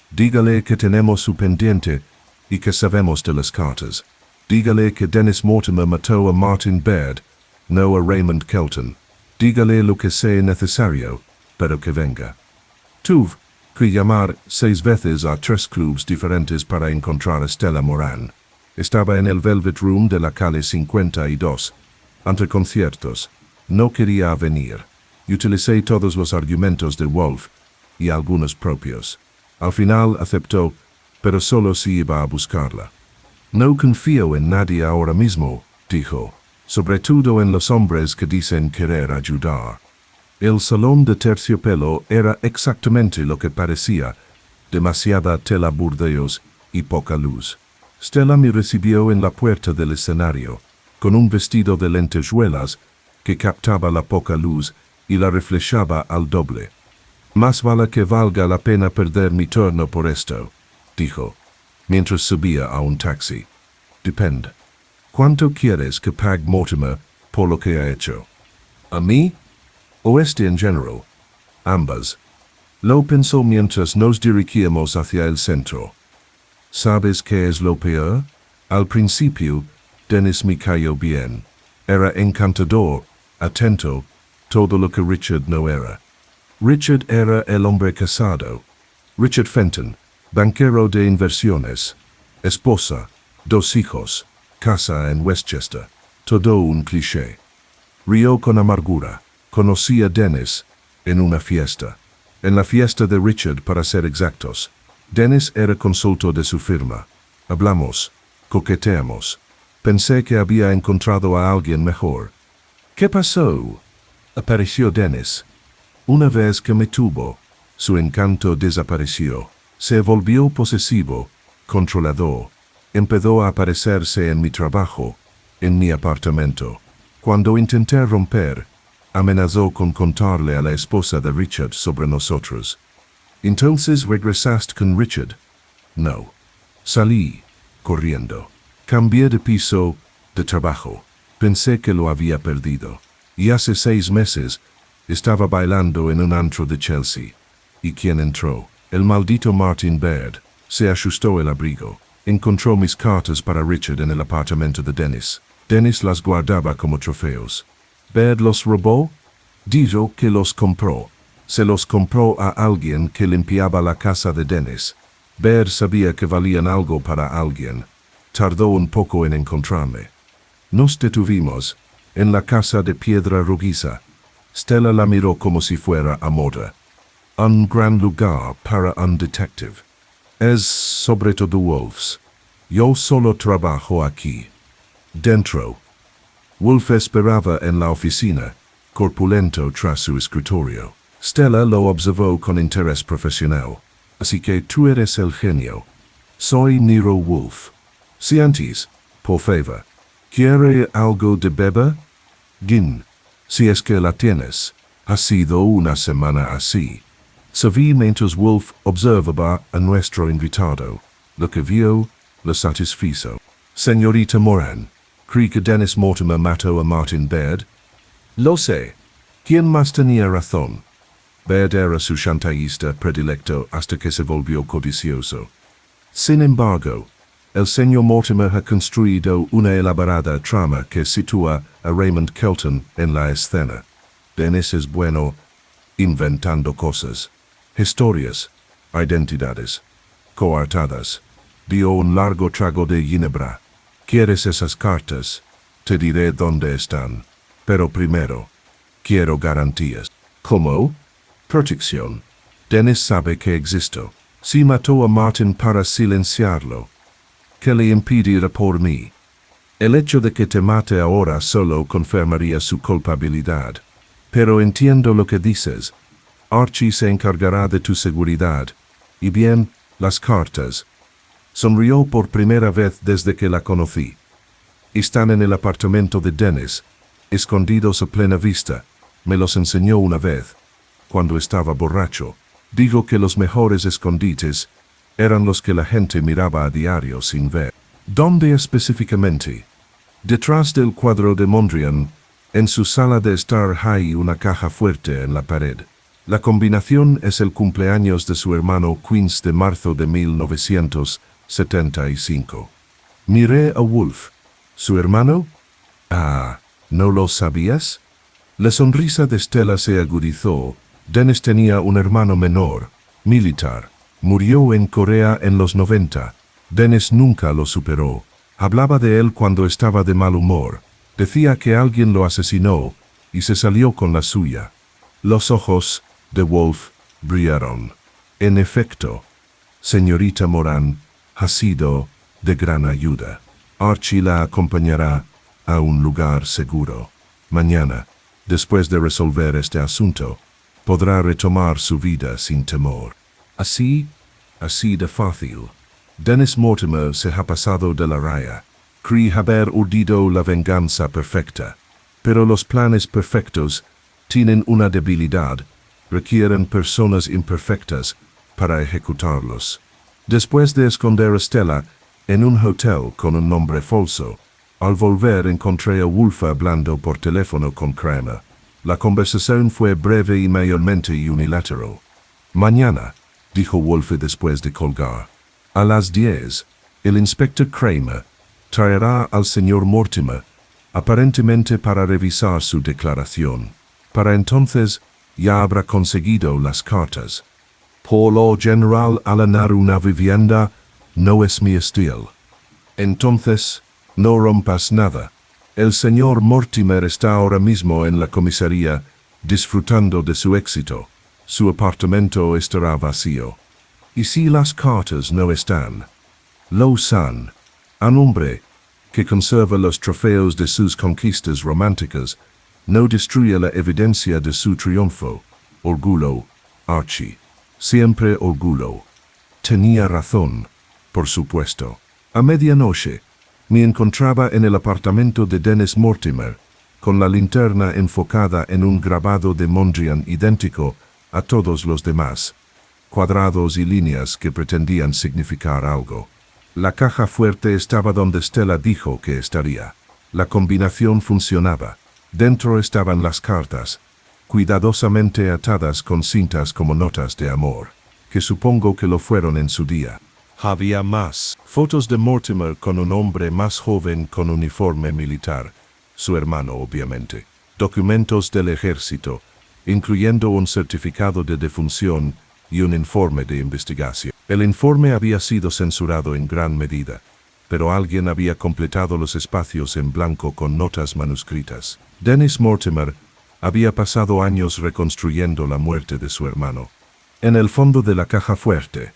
Dígale que tenemos su pendiente y que sabemos de las cartas. Dígale que Dennis Mortimer mató a Martin Baird, no a Raymond Kelton. Dígale lo que sea necesario, pero que venga. Tuve que llamar 6 veces a 3 clubs diferentes para encontrar a Stella Moran. Estaba en el Velvet Room de la calle 52. Ante conciertos. No quería venir. Utilicé todos los argumentos de Wolf y algunos propios. Al final aceptó, pero solo si iba a buscarla. No confío en nadie ahora mismo, dijo, sobre todo en los hombres que dicen querer ayudar. El salón de terciopelo era exactamente lo que parecía, demasiada tela burdeos y poca luz. Stella me recibió en la puerta del escenario, con un vestido de lentejuelas que captaba la poca luz y la reflejaba al doble. Más vale que valga la pena perder mi turno por esto, dijo, mientras subía a un taxi. Depende. ¿Cuánto quieres que pague Mortimer por lo que ha hecho? ¿A mí? ¿O este en general? Ambas. Lo pensó mientras nos dirigíamos hacia el centro. ¿Sabes qué es lo peor? Al principio, Dennis me cayó bien. Era encantador, atento, todo lo que Richard no era. Richard era el hombre casado. Richard Fenton, banquero de inversiones. Esposa, 2 hijos, casa en Westchester. Todo un cliché. Rió con amargura. Conocí a Dennis en una fiesta. En la fiesta de Richard, para ser exactos. Dennis era consultor de su firma. Hablamos. Coqueteamos. Pensé que había encontrado a alguien mejor. ¿Qué pasó? Apareció Dennis. Una vez que me tuvo, su encanto desapareció. Se volvió posesivo, controlador. Empezó a aparecerse en mi trabajo, en mi apartamento. Cuando intenté romper, amenazó con contarle a la esposa de Richard sobre nosotros. ¿Entonces regresaste con Richard? No. Salí, corriendo. Cambié de piso, de trabajo. Pensé que lo había perdido. Y hace 6 meses, estaba bailando en un antro de Chelsea. ¿Y quién entró? El maldito Martin Baird. Se ajustó el abrigo. Encontró mis cartas para Richard en el apartamento de Dennis. Dennis las guardaba como trofeos. ¿Baird los robó? Dijo que los compró. Se los compró a alguien que limpiaba la casa de Dennis. Baird sabía que valían algo para alguien. Tardó un poco en encontrarme. Nos detuvimos en la casa de piedra rojiza. Stella la miró como si fuera a moda. Un gran lugar para un detective. Es sobre todo Wolf's. Yo solo trabajo aquí. Dentro. Wolf esperaba en la oficina, corpulento tras su escritorio. Stella lo observó con interés profesional. Así que tú eres el genio. Soy Nero Wolf. Si antes, por favor, ¿quiere algo de beber? Gin, si es que la tienes. Ha sido una semana así. Se vi mientras Wolf observaba a nuestro invitado. Lo que vio lo satisfizo. Señorita Moran, ¿cree que Dennis Mortimer mató a Martin Baird? Lo sé. ¿Quién más tenía razón? Baird era su chantajista predilecto hasta que se volvió codicioso. Sin embargo, el señor Mortimer ha construido una elaborada trama que sitúa a Raymond Kelton en la escena. Dennis es bueno inventando cosas, historias, identidades, coartadas. Dio un largo trago de ginebra. ¿Quieres esas cartas? Te diré dónde están. Pero primero, quiero garantías. ¿Cómo? Protección. Dennis sabe que existo. Si mató a Martin para silenciarlo, ¿qué le impedirá por mí? El hecho de que te mate ahora solo confirmaría su culpabilidad. Pero entiendo lo que dices. Archie se encargará de tu seguridad. Y bien, las cartas. Sonrió por primera vez desde que la conocí. Están en el apartamento de Dennis, escondidos a plena vista. Me los enseñó una vez, cuando estaba borracho. Dijo que los mejores escondites eran los que la gente miraba a diario sin ver. ¿Dónde específicamente? Detrás del cuadro de Mondrian, en su sala de estar hay una caja fuerte en la pared. La combinación es el cumpleaños de su hermano 15 de marzo de 1975. Miré a Wolf. ¿Su hermano? Ah, ¿no lo sabías? La sonrisa de Stella se agudizó. Dennis tenía un hermano menor, militar. Murió en Corea en los 90. Dennis nunca lo superó. Hablaba de él cuando estaba de mal humor. Decía que alguien lo asesinó y se salió con la suya. Los ojos de Wolf brillaron. En efecto, señorita Moran ha sido de gran ayuda. Archie la acompañará a un lugar seguro. Mañana, después de resolver este asunto, podrá retomar su vida sin temor. Así de fácil. Dennis Mortimer se ha pasado de la raya. Cree haber urdido la venganza perfecta. Pero los planes perfectos tienen una debilidad. Requieren personas imperfectas para ejecutarlos. Después de esconder a Stella en un hotel con un nombre falso, al volver encontré a Wolf hablando por teléfono con Kramer. La conversación fue breve y mayormente unilateral. Mañana, dijo Wolf después de colgar. A las 10, el inspector Kramer traerá al señor Mortimer, aparentemente para revisar su declaración. Para entonces, ya habrá conseguido las cartas. Por lo general, alanar una vivienda no es mi estilo. Entonces, no rompas nada. El señor Mortimer está ahora mismo en la comisaría, disfrutando de su éxito. Su apartamento estará vacío. ¿Y si las cartas no están? Lo san. Un hombre que conserva los trofeos de sus conquistas románticas no destruye la evidencia de su triunfo. Orgullo, Archie. Siempre orgullo. Tenía razón, por supuesto. A medianoche, me encontraba en el apartamento de Dennis Mortimer, con la linterna enfocada en un grabado de Mondrian idéntico a todos los demás, cuadrados y líneas que pretendían significar algo. La caja fuerte estaba donde Stella dijo que estaría. La combinación funcionaba. Dentro estaban las cartas, cuidadosamente atadas con cintas como notas de amor, que supongo que lo fueron en su día. Había más. Fotos de Mortimer con un hombre más joven con uniforme militar, su hermano obviamente. Documentos del ejército, incluyendo un certificado de defunción y un informe de investigación. El informe había sido censurado en gran medida, pero alguien había completado los espacios en blanco con notas manuscritas. Dennis Mortimer Había pasado años reconstruyendo la muerte de su hermano. En el fondo de la caja fuerte,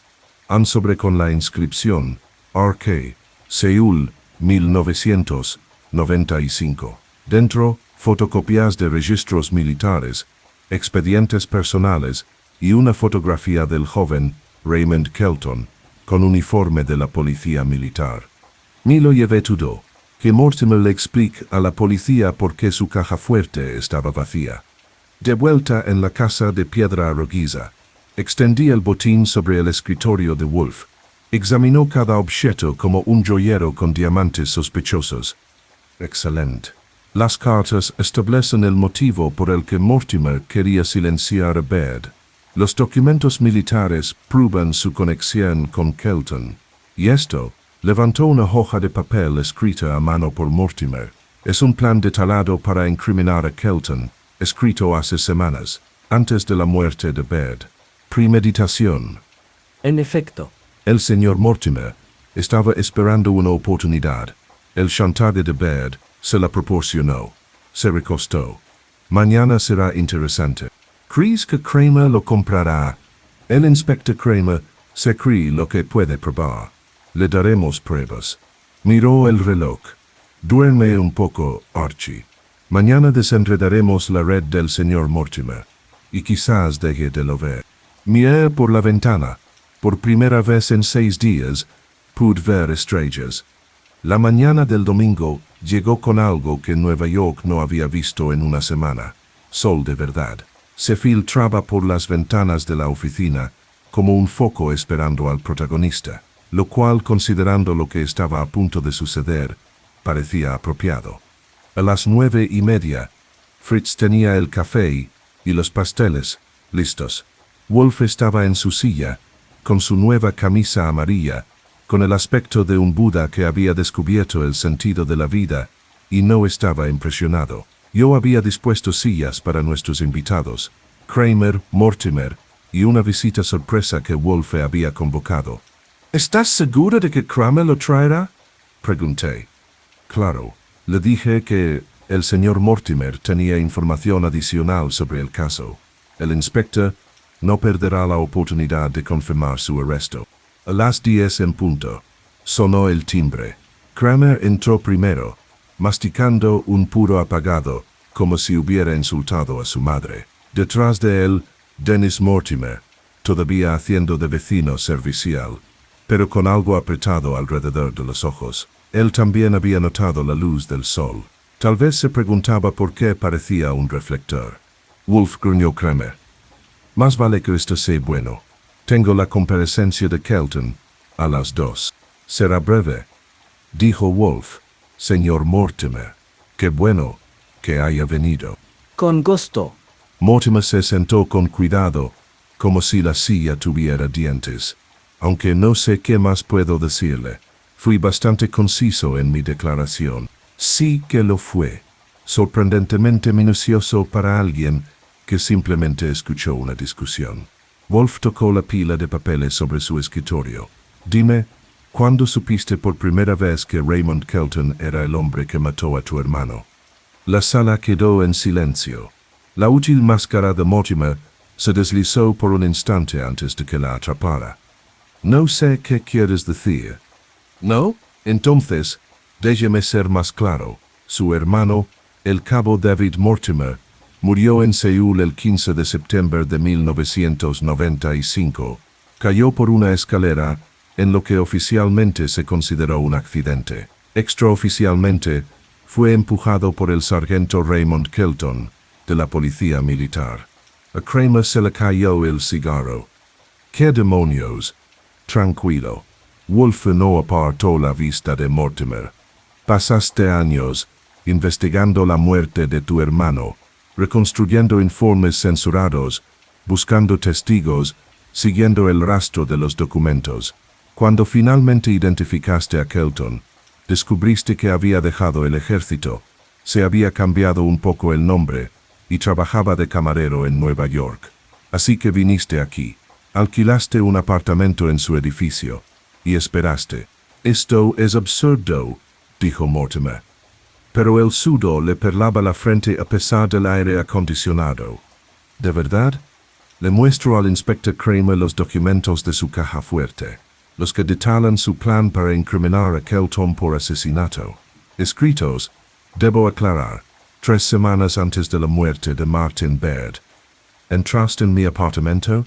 han sobre con la inscripción RK, Seúl, 1995. Dentro, fotocopias de registros militares, expedientes personales y una fotografía del joven Raymond Kelton, con uniforme de la policía militar. Me lo llevé todo, que Mortimer le explique a la policía por qué su caja fuerte estaba vacía. De vuelta en la casa de piedra arroguiza, extendí el botín sobre el escritorio de Wolf. Examinó cada objeto como un joyero con diamantes sospechosos. Excelente. Las cartas establecen el motivo por el que Mortimer quería silenciar a Baird. Los documentos militares prueban su conexión con Kelton. Y esto, levantó una hoja de papel escrita a mano por Mortimer. Es un plan detallado para incriminar a Kelton, escrito hace semanas, antes de la muerte de Baird. Premeditación. En efecto, El señor Mortimer estaba esperando una oportunidad. El chantaje de Baird se la proporcionó. Se recostó. Mañana será interesante. ¿Crees que Kramer lo comprará? El inspector Kramer se cree lo que puede probar. Le daremos pruebas. Miró el reloj. Duerme un poco, Archie. Mañana desenredaremos la red del señor Mortimer. Y quizás deje de lo ver. Miré por la ventana. Por primera vez en 6 días, pude ver estrellas. La mañana del domingo llegó con algo que Nueva York no había visto en una semana. Sol de verdad. Se filtraba por las ventanas de la oficina como un foco esperando al protagonista, lo cual, considerando lo que estaba a punto de suceder, parecía apropiado. A las 9:30, Fritz tenía el café y los pasteles listos. Wolf estaba en su silla, con su nueva camisa amarilla, con el aspecto de un Buda que había descubierto el sentido de la vida, y no estaba impresionado. Yo había dispuesto sillas para nuestros invitados, Kramer, Mortimer, y una visita sorpresa que Wolf había convocado. ¿Estás seguro de que Kramer lo traerá? Pregunté. Claro, le dije que el señor Mortimer tenía información adicional sobre el caso. El inspector no perderá la oportunidad de confirmar su arresto. A las 10 en punto, sonó el timbre. Kramer entró primero, masticando un puro apagado, como si hubiera insultado a su madre. Detrás de él, Dennis Mortimer, todavía haciendo de vecino servicial, pero con algo apretado alrededor de los ojos. Él también había notado la luz del sol. Tal vez se preguntaba por qué parecía un reflector. Wolf, gruñó Kramer. Más vale que esto sea bueno. Tengo la comparecencia de Kelton a las 2. Será breve, dijo Wolf. Señor Mortimer, qué bueno que haya venido. con gusto. Mortimer se sentó con cuidado, como si la silla tuviera dientes. Aunque no sé qué más puedo decirle. Fui bastante conciso en mi declaración. Sí que lo fue. Sorprendentemente minucioso para alguien que simplemente escuchó una discusión. Wolf tocó la pila de papeles sobre su escritorio. Dime, ¿cuándo supiste por primera vez que Raymond Kelton era el hombre que mató a tu hermano? La sala quedó en silencio. La útil máscara de Mortimer se deslizó por un instante antes de que la atrapara. No sé qué quieres decir. ¿No? Entonces, déjeme ser más claro. Su hermano, el cabo David Mortimer, murió en Seúl el 15 de septiembre de 1995. Cayó por una escalera en lo que oficialmente se consideró un accidente. Extraoficialmente, fue empujado por el sargento Raymond Kelton, de la policía militar. A Kramer se le cayó el cigarro. ¿Qué demonios? Tranquilo. Wolf no apartó la vista de Mortimer. Pasaste años investigando la muerte de tu hermano, reconstruyendo informes censurados, buscando testigos, siguiendo el rastro de los documentos. Cuando finalmente identificaste a Kelton, descubriste que había dejado el ejército, se había cambiado un poco el nombre y trabajaba de camarero en Nueva York. Así que viniste aquí, alquilaste un apartamento en su edificio y esperaste. Esto es absurdo, dijo Mortimer. pero el sudor le perlaba la frente a pesar del aire acondicionado. ¿De verdad? Le muestro al inspector Kramer los documentos de su caja fuerte, los que detallan su plan para incriminar a Kelton por asesinato. Escritos, debo aclarar, 3 semanas antes de la muerte de Martin Baird. ¿Entraste en mi apartamento?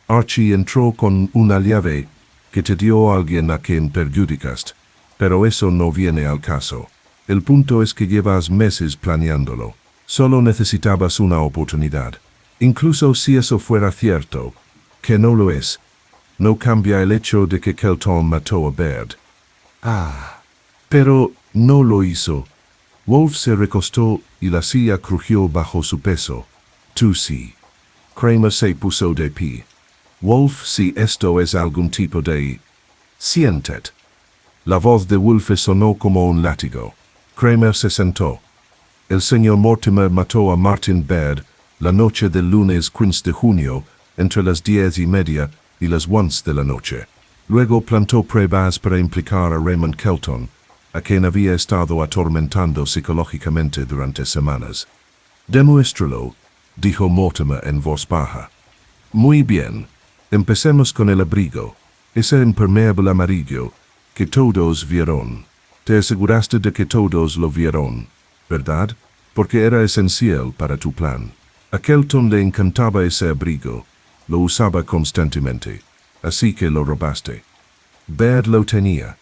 Archie entró con una llave que te dio alguien a quien perjudicaste, pero eso no viene al caso. El punto es que llevas meses planeándolo. Solo necesitabas una oportunidad. Incluso si eso fuera cierto, que no lo es, no cambia el hecho de que Kelton mató a Baird. Pero no lo hizo. Wolf se recostó y la silla crujió bajo su peso. Tú sí. Kramer se puso de pie. Wolf, si esto es algún tipo de... Siéntate. La voz de Wolf sonó como un látigo. Kramer se sentó. El señor Mortimer mató a Martin Baird la noche del lunes 15 de junio, entre las 10:30 y las 11 de la noche. Luego plantó pruebas para implicar a Raymond Kelton, a quien había estado atormentando psicológicamente durante semanas. Demuéstralo, dijo Mortimer en voz baja. Muy bien. Empecemos con el abrigo, ese impermeable amarillo que todos vieron. Te aseguraste de que todos lo vieron, ¿verdad? Porque era esencial para tu plan. A Kelton le encantaba ese abrigo, lo usaba constantemente, así que lo robaste. Baird lo tenía,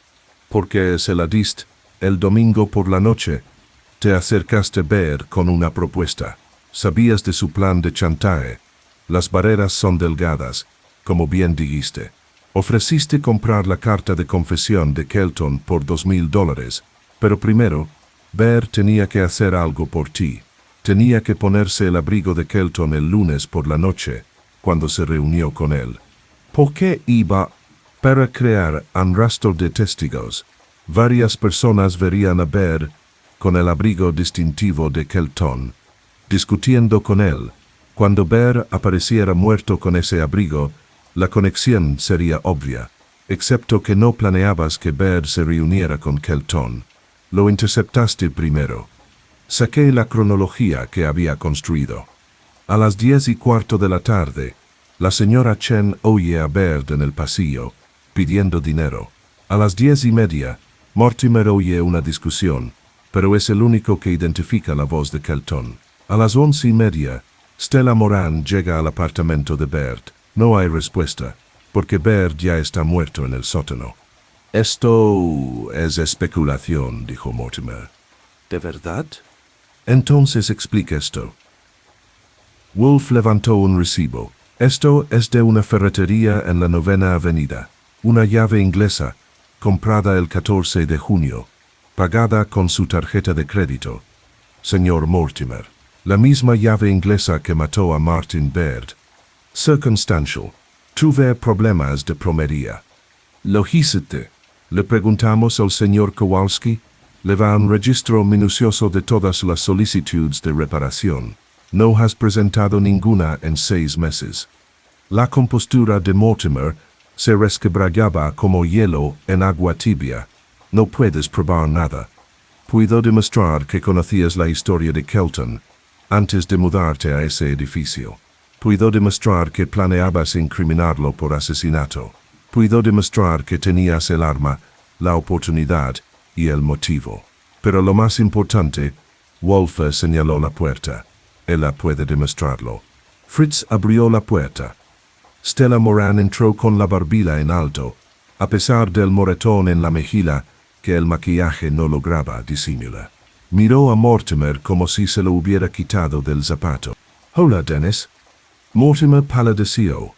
porque se la diste el domingo por la noche. Te acercaste a Baird con una propuesta. Sabías de su plan de chantaje. Las barreras son delgadas, como bien dijiste. Ofreciste comprar la carta de confesión de Kelton por $2,000, pero primero, Baird tenía que hacer algo por ti. Tenía que ponerse el abrigo de Kelton el lunes por la noche, cuando se reunió con él. ¿Por qué iba? Para crear un rastro de testigos. Varias personas verían a Baird con el abrigo distintivo de Kelton, discutiendo con él. Cuando Baird apareciera muerto con ese abrigo, la conexión sería obvia, excepto que no planeabas que Baird se reuniera con Kelton. Lo interceptaste primero. Saqué la cronología que había construido. A las 10:15 de la tarde, la señora Chen oye a Baird en el pasillo, pidiendo dinero. A las 10:30, Mortimer oye una discusión, pero es el único que identifica la voz de Kelton. A las 11:30, Stella Moran llega al apartamento de Baird. No hay respuesta, porque Baird ya está muerto en el sótano. Esto es especulación, dijo Mortimer. ¿De verdad? Entonces explica esto. Wolf levantó un recibo. Esto es de una ferretería en la 9ª Avenida. Una llave inglesa, comprada el 14 de junio, pagada con su tarjeta de crédito. Señor Mortimer, la misma llave inglesa que mató a Martin Baird. Circunstancial. Tuve problemas de plomería. ¿Lo hiciste? Le preguntamos al señor Kowalski. Le va un registro minucioso de todas las solicitudes de reparación. No has presentado ninguna en 6 meses. La compostura de Mortimer se resquebrajaba como hielo en agua tibia. No puedes probar nada. Puedo demostrar que conocías la historia de Kelton antes de mudarte a ese edificio. Puedo demostrar que planeabas incriminarlo por asesinato. Puedo demostrar que tenías el arma, la oportunidad y el motivo. Pero lo más importante, Wolf señaló la puerta. Ella puede demostrarlo. Fritz abrió la puerta. Stella Moran entró con la barbilla en alto, a pesar del moretón en la mejilla que el maquillaje no lograba disimular. Miró a Mortimer como si se lo hubiera quitado del zapato. Hola, Dennis. Mortimer palideció.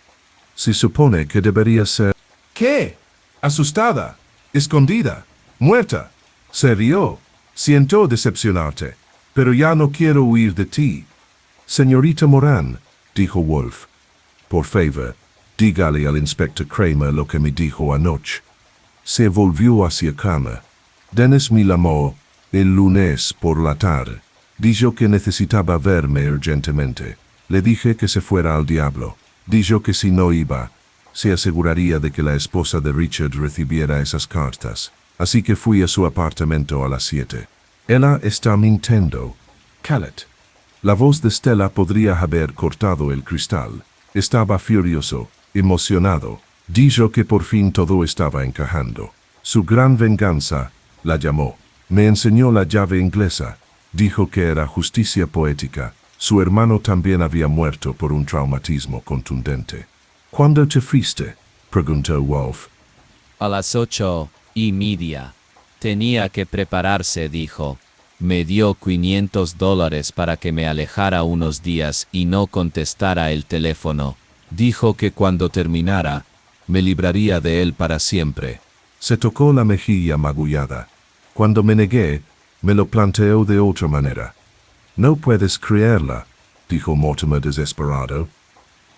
Se supone que debería ser... ¿Qué? Asustada, escondida, muerta. Se rió. Siento decepcionarte, pero ya no quiero huir de ti. Señorita Moran, dijo Wolf. Por favor, dígale al inspector Kramer lo que me dijo anoche. Se volvió hacia cama. Dennis me llamó el lunes por la tarde. Dijo que necesitaba verme urgentemente. Le dije que se fuera al diablo. Dijo que si no iba, se aseguraría de que la esposa de Richard recibiera esas cartas. Así que fui a su apartamento a las 7. Ella está mintiendo. Callet. La voz de Stella podría haber cortado el cristal. Estaba furioso, emocionado. Dijo que por fin todo estaba encajando. Su gran venganza, la llamó. Me enseñó la llave inglesa. Dijo que era justicia poética. Su hermano también había muerto por un traumatismo contundente. ¿Cuándo te fuiste?, preguntó Wolf. A las 8:30. Tenía que prepararse, dijo. Me dio $500 para que me alejara unos días y no contestara el teléfono. Dijo que cuando terminara, me libraría de él para siempre. Se tocó la mejilla magullada. Cuando me negué, me lo planteó de otra manera. No puedes creerla, dijo Mortimer desesperado.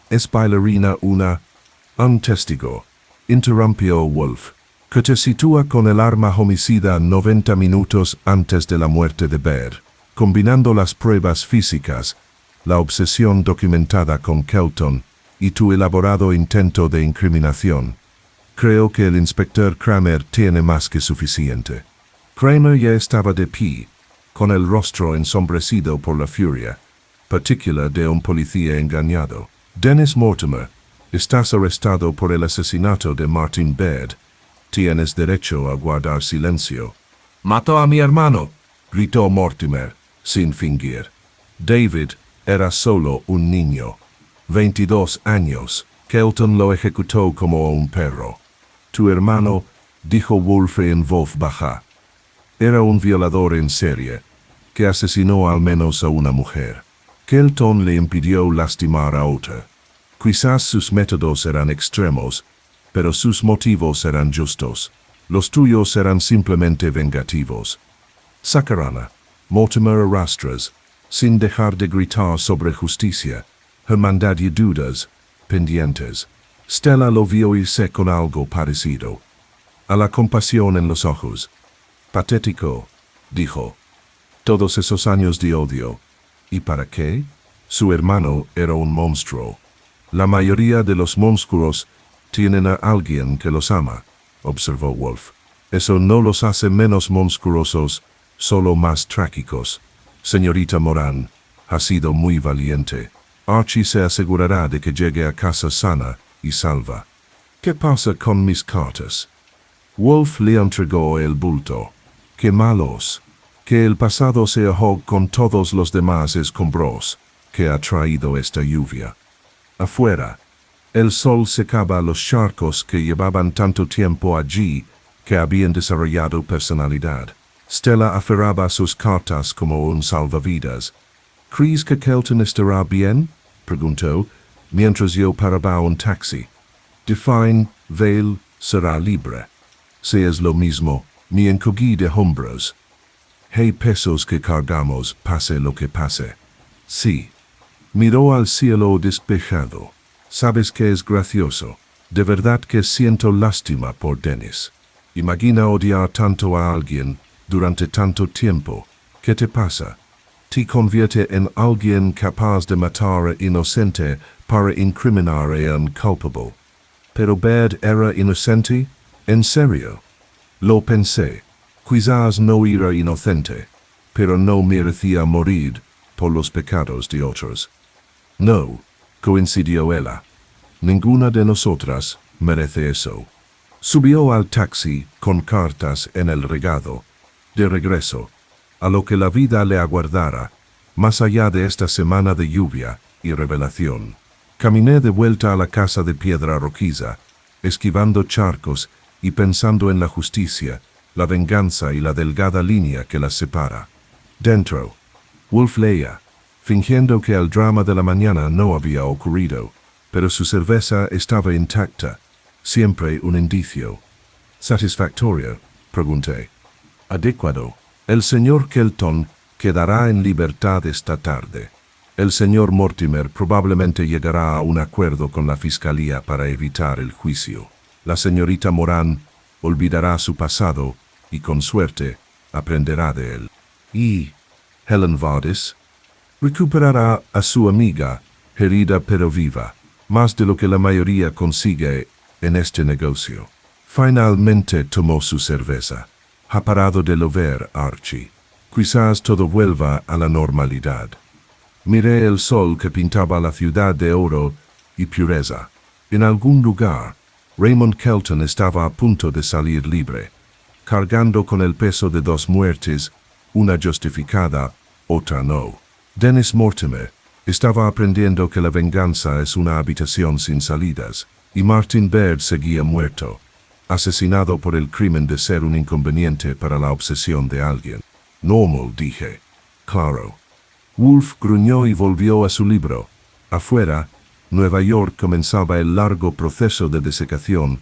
Es bailarina un testigo, interrumpió Wolf, que te sitúa con el arma homicida 90 minutos antes de la muerte de Baird, combinando las pruebas físicas, la obsesión documentada con Kelton y tu elaborado intento de incriminación. Creo que el inspector Kramer tiene más que suficiente. Kramer ya estaba de pie, con el rostro ensombrecido por la furia, particular de un policía engañado. Dennis Mortimer, estás arrestado por el asesinato de Martin Baird. Tienes derecho a guardar silencio. «Mató a mi hermano», gritó Mortimer, sin fingir. David era solo un niño. 22 años. Kelton lo ejecutó como un perro. Tu hermano, dijo Wolf en voz baja, era un violador en serie, que asesinó al menos a una mujer. Kelton le impidió lastimar a otra. Quizás sus métodos eran extremos, pero sus motivos eran justos. Los tuyos eran simplemente vengativos. Sacarana, Mortimer arrastras, sin dejar de gritar sobre justicia, hermandad y dudas, pendientes. Stella lo vio irse con algo parecido. A la compasión en los ojos. Patético, dijo. Todos esos años de odio. ¿Y para qué? Su hermano era un monstruo. La mayoría de los monstruos tienen a alguien que los ama, observó Wolf. Eso no los hace menos monstruosos, solo más trágicos. Señorita Moran, ha sido muy valiente. Archie se asegurará de que llegue a casa sana y salva. ¿Qué pasa con mis cartas? Wolf le entregó el bulto. ¡Qué malos! Que el pasado se ahogó con todos los demás escombros que ha traído esta lluvia. Afuera, el sol secaba los charcos que llevaban tanto tiempo allí que habían desarrollado personalidad. Stella aferraba sus cartas como un salvavidas. ¿Crees que Kelton estará bien?, preguntó, mientras yo paraba un taxi. Define, Vale, será libre. Si es lo mismo, me encogí de hombros. Hay pesos que cargamos, pase lo que pase. Sí. Miró al cielo despejado. ¿Sabes qué es gracioso? De verdad que siento lástima por Dennis. Imagina odiar tanto a alguien durante tanto tiempo. ¿Qué te pasa? Te convierte en alguien capaz de matar a inocente para incriminar a un culpable. ¿Pero Baird era inocente? ¿En serio? Lo pensé. Quizás no era inocente, pero no merecía morir por los pecados de otros. No, coincidió ella. Ninguna de nosotras merece eso. Subió al taxi con cartas en el regado. De regreso, a lo que la vida le aguardara, más allá de esta semana de lluvia y revelación. Caminé de vuelta a la casa de piedra rojiza, esquivando charcos y pensando en la justicia, la venganza y la delgada línea que las separa. Dentro, Wolf leía, fingiendo que el drama de la mañana no había ocurrido, pero su cerveza estaba intacta, siempre un indicio. ¿Satisfactorio?, pregunté. Adecuado. El señor Kelton quedará en libertad esta tarde. El señor Mortimer probablemente llegará a un acuerdo con la fiscalía para evitar el juicio. La señorita Moran olvidará su pasado y, con suerte, aprenderá de él. Y Helen Vardis recuperará a su amiga, herida pero viva, más de lo que la mayoría consigue en este negocio. Finalmente tomó su cerveza. Ha parado de llover, Archie. Quizás todo vuelva a la normalidad. Miré el sol que pintaba la ciudad de oro y pureza. En algún lugar, Raymond Kelton estaba a punto de salir libre, cargando con el peso de 2 muertes, una justificada, otra no. Dennis Mortimer estaba aprendiendo que la venganza es una habitación sin salidas, y Martin Baird seguía muerto, asesinado por el crimen de ser un inconveniente para la obsesión de alguien. Normal, dije. Claro. Wolf gruñó y volvió a su libro. Afuera, Nueva York comenzaba el largo proceso de desecación,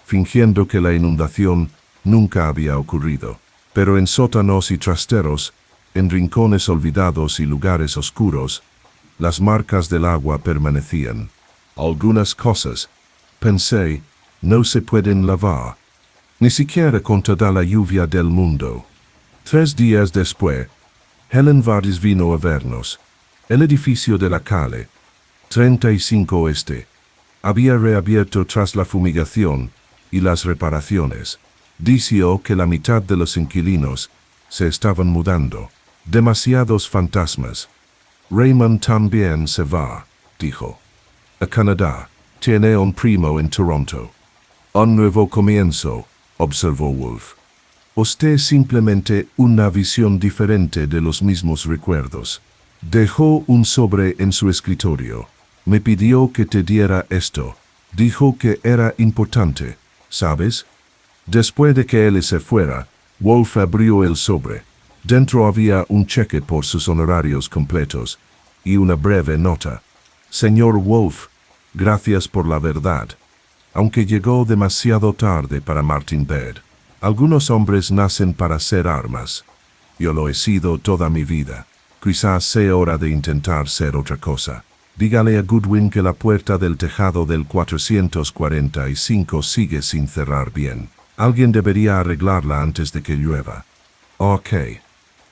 fingiendo que la inundación nunca había ocurrido. Pero en sótanos y trasteros, en rincones olvidados y lugares oscuros, las marcas del agua permanecían. Algunas cosas, pensé, no se pueden lavar, ni siquiera con toda la lluvia del mundo. 3 días después, Helen Vardis vino a vernos. El edificio de la calle 35 Oeste había reabierto tras la fumigación y las reparaciones. Dijo que la mitad de los inquilinos se estaban mudando. Demasiados fantasmas. Raymond también se va, dijo. A Canadá. Tiene un primo en Toronto. Un nuevo comienzo, observó Wolf. Usted simplemente una visión diferente de los mismos recuerdos. Dejó un sobre en su escritorio. Me pidió que te diera esto. Dijo que era importante, ¿sabes? Después de que él se fuera, Wolf abrió el sobre. Dentro había un cheque por sus honorarios completos y una breve nota. Señor Wolf, gracias por la verdad. Aunque llegó demasiado tarde para Martin Baird. Algunos hombres nacen para ser armas. Yo lo he sido toda mi vida. Quizás sea hora de intentar ser otra cosa. Dígale a Goodwin que la puerta del tejado del 445 sigue sin cerrar bien. Alguien debería arreglarla antes de que llueva. Ok.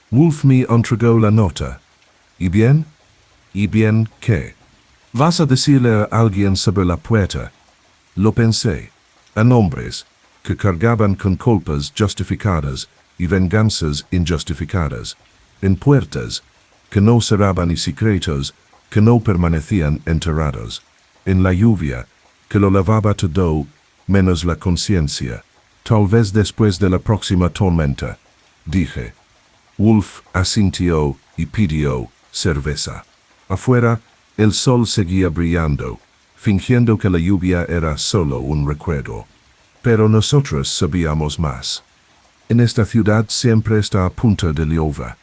Wolf me entregó la nota. ¿Y bien? ¿Y bien qué? ¿Vas a decirle a alguien sobre la puerta? Lo pensé. A hombres que cargaban con culpas justificadas y venganzas injustificadas, en puertas que no cerraban y secretos que no permanecían enterrados, en la lluvia que lo lavaba todo menos la conciencia, tal vez después de la próxima tormenta, dije. Wolf asintió y pidió cerveza. Afuera, el sol seguía brillando, fingiendo que la lluvia era solo un recuerdo. Pero nosotros sabíamos más. En esta ciudad siempre está a punto de llover.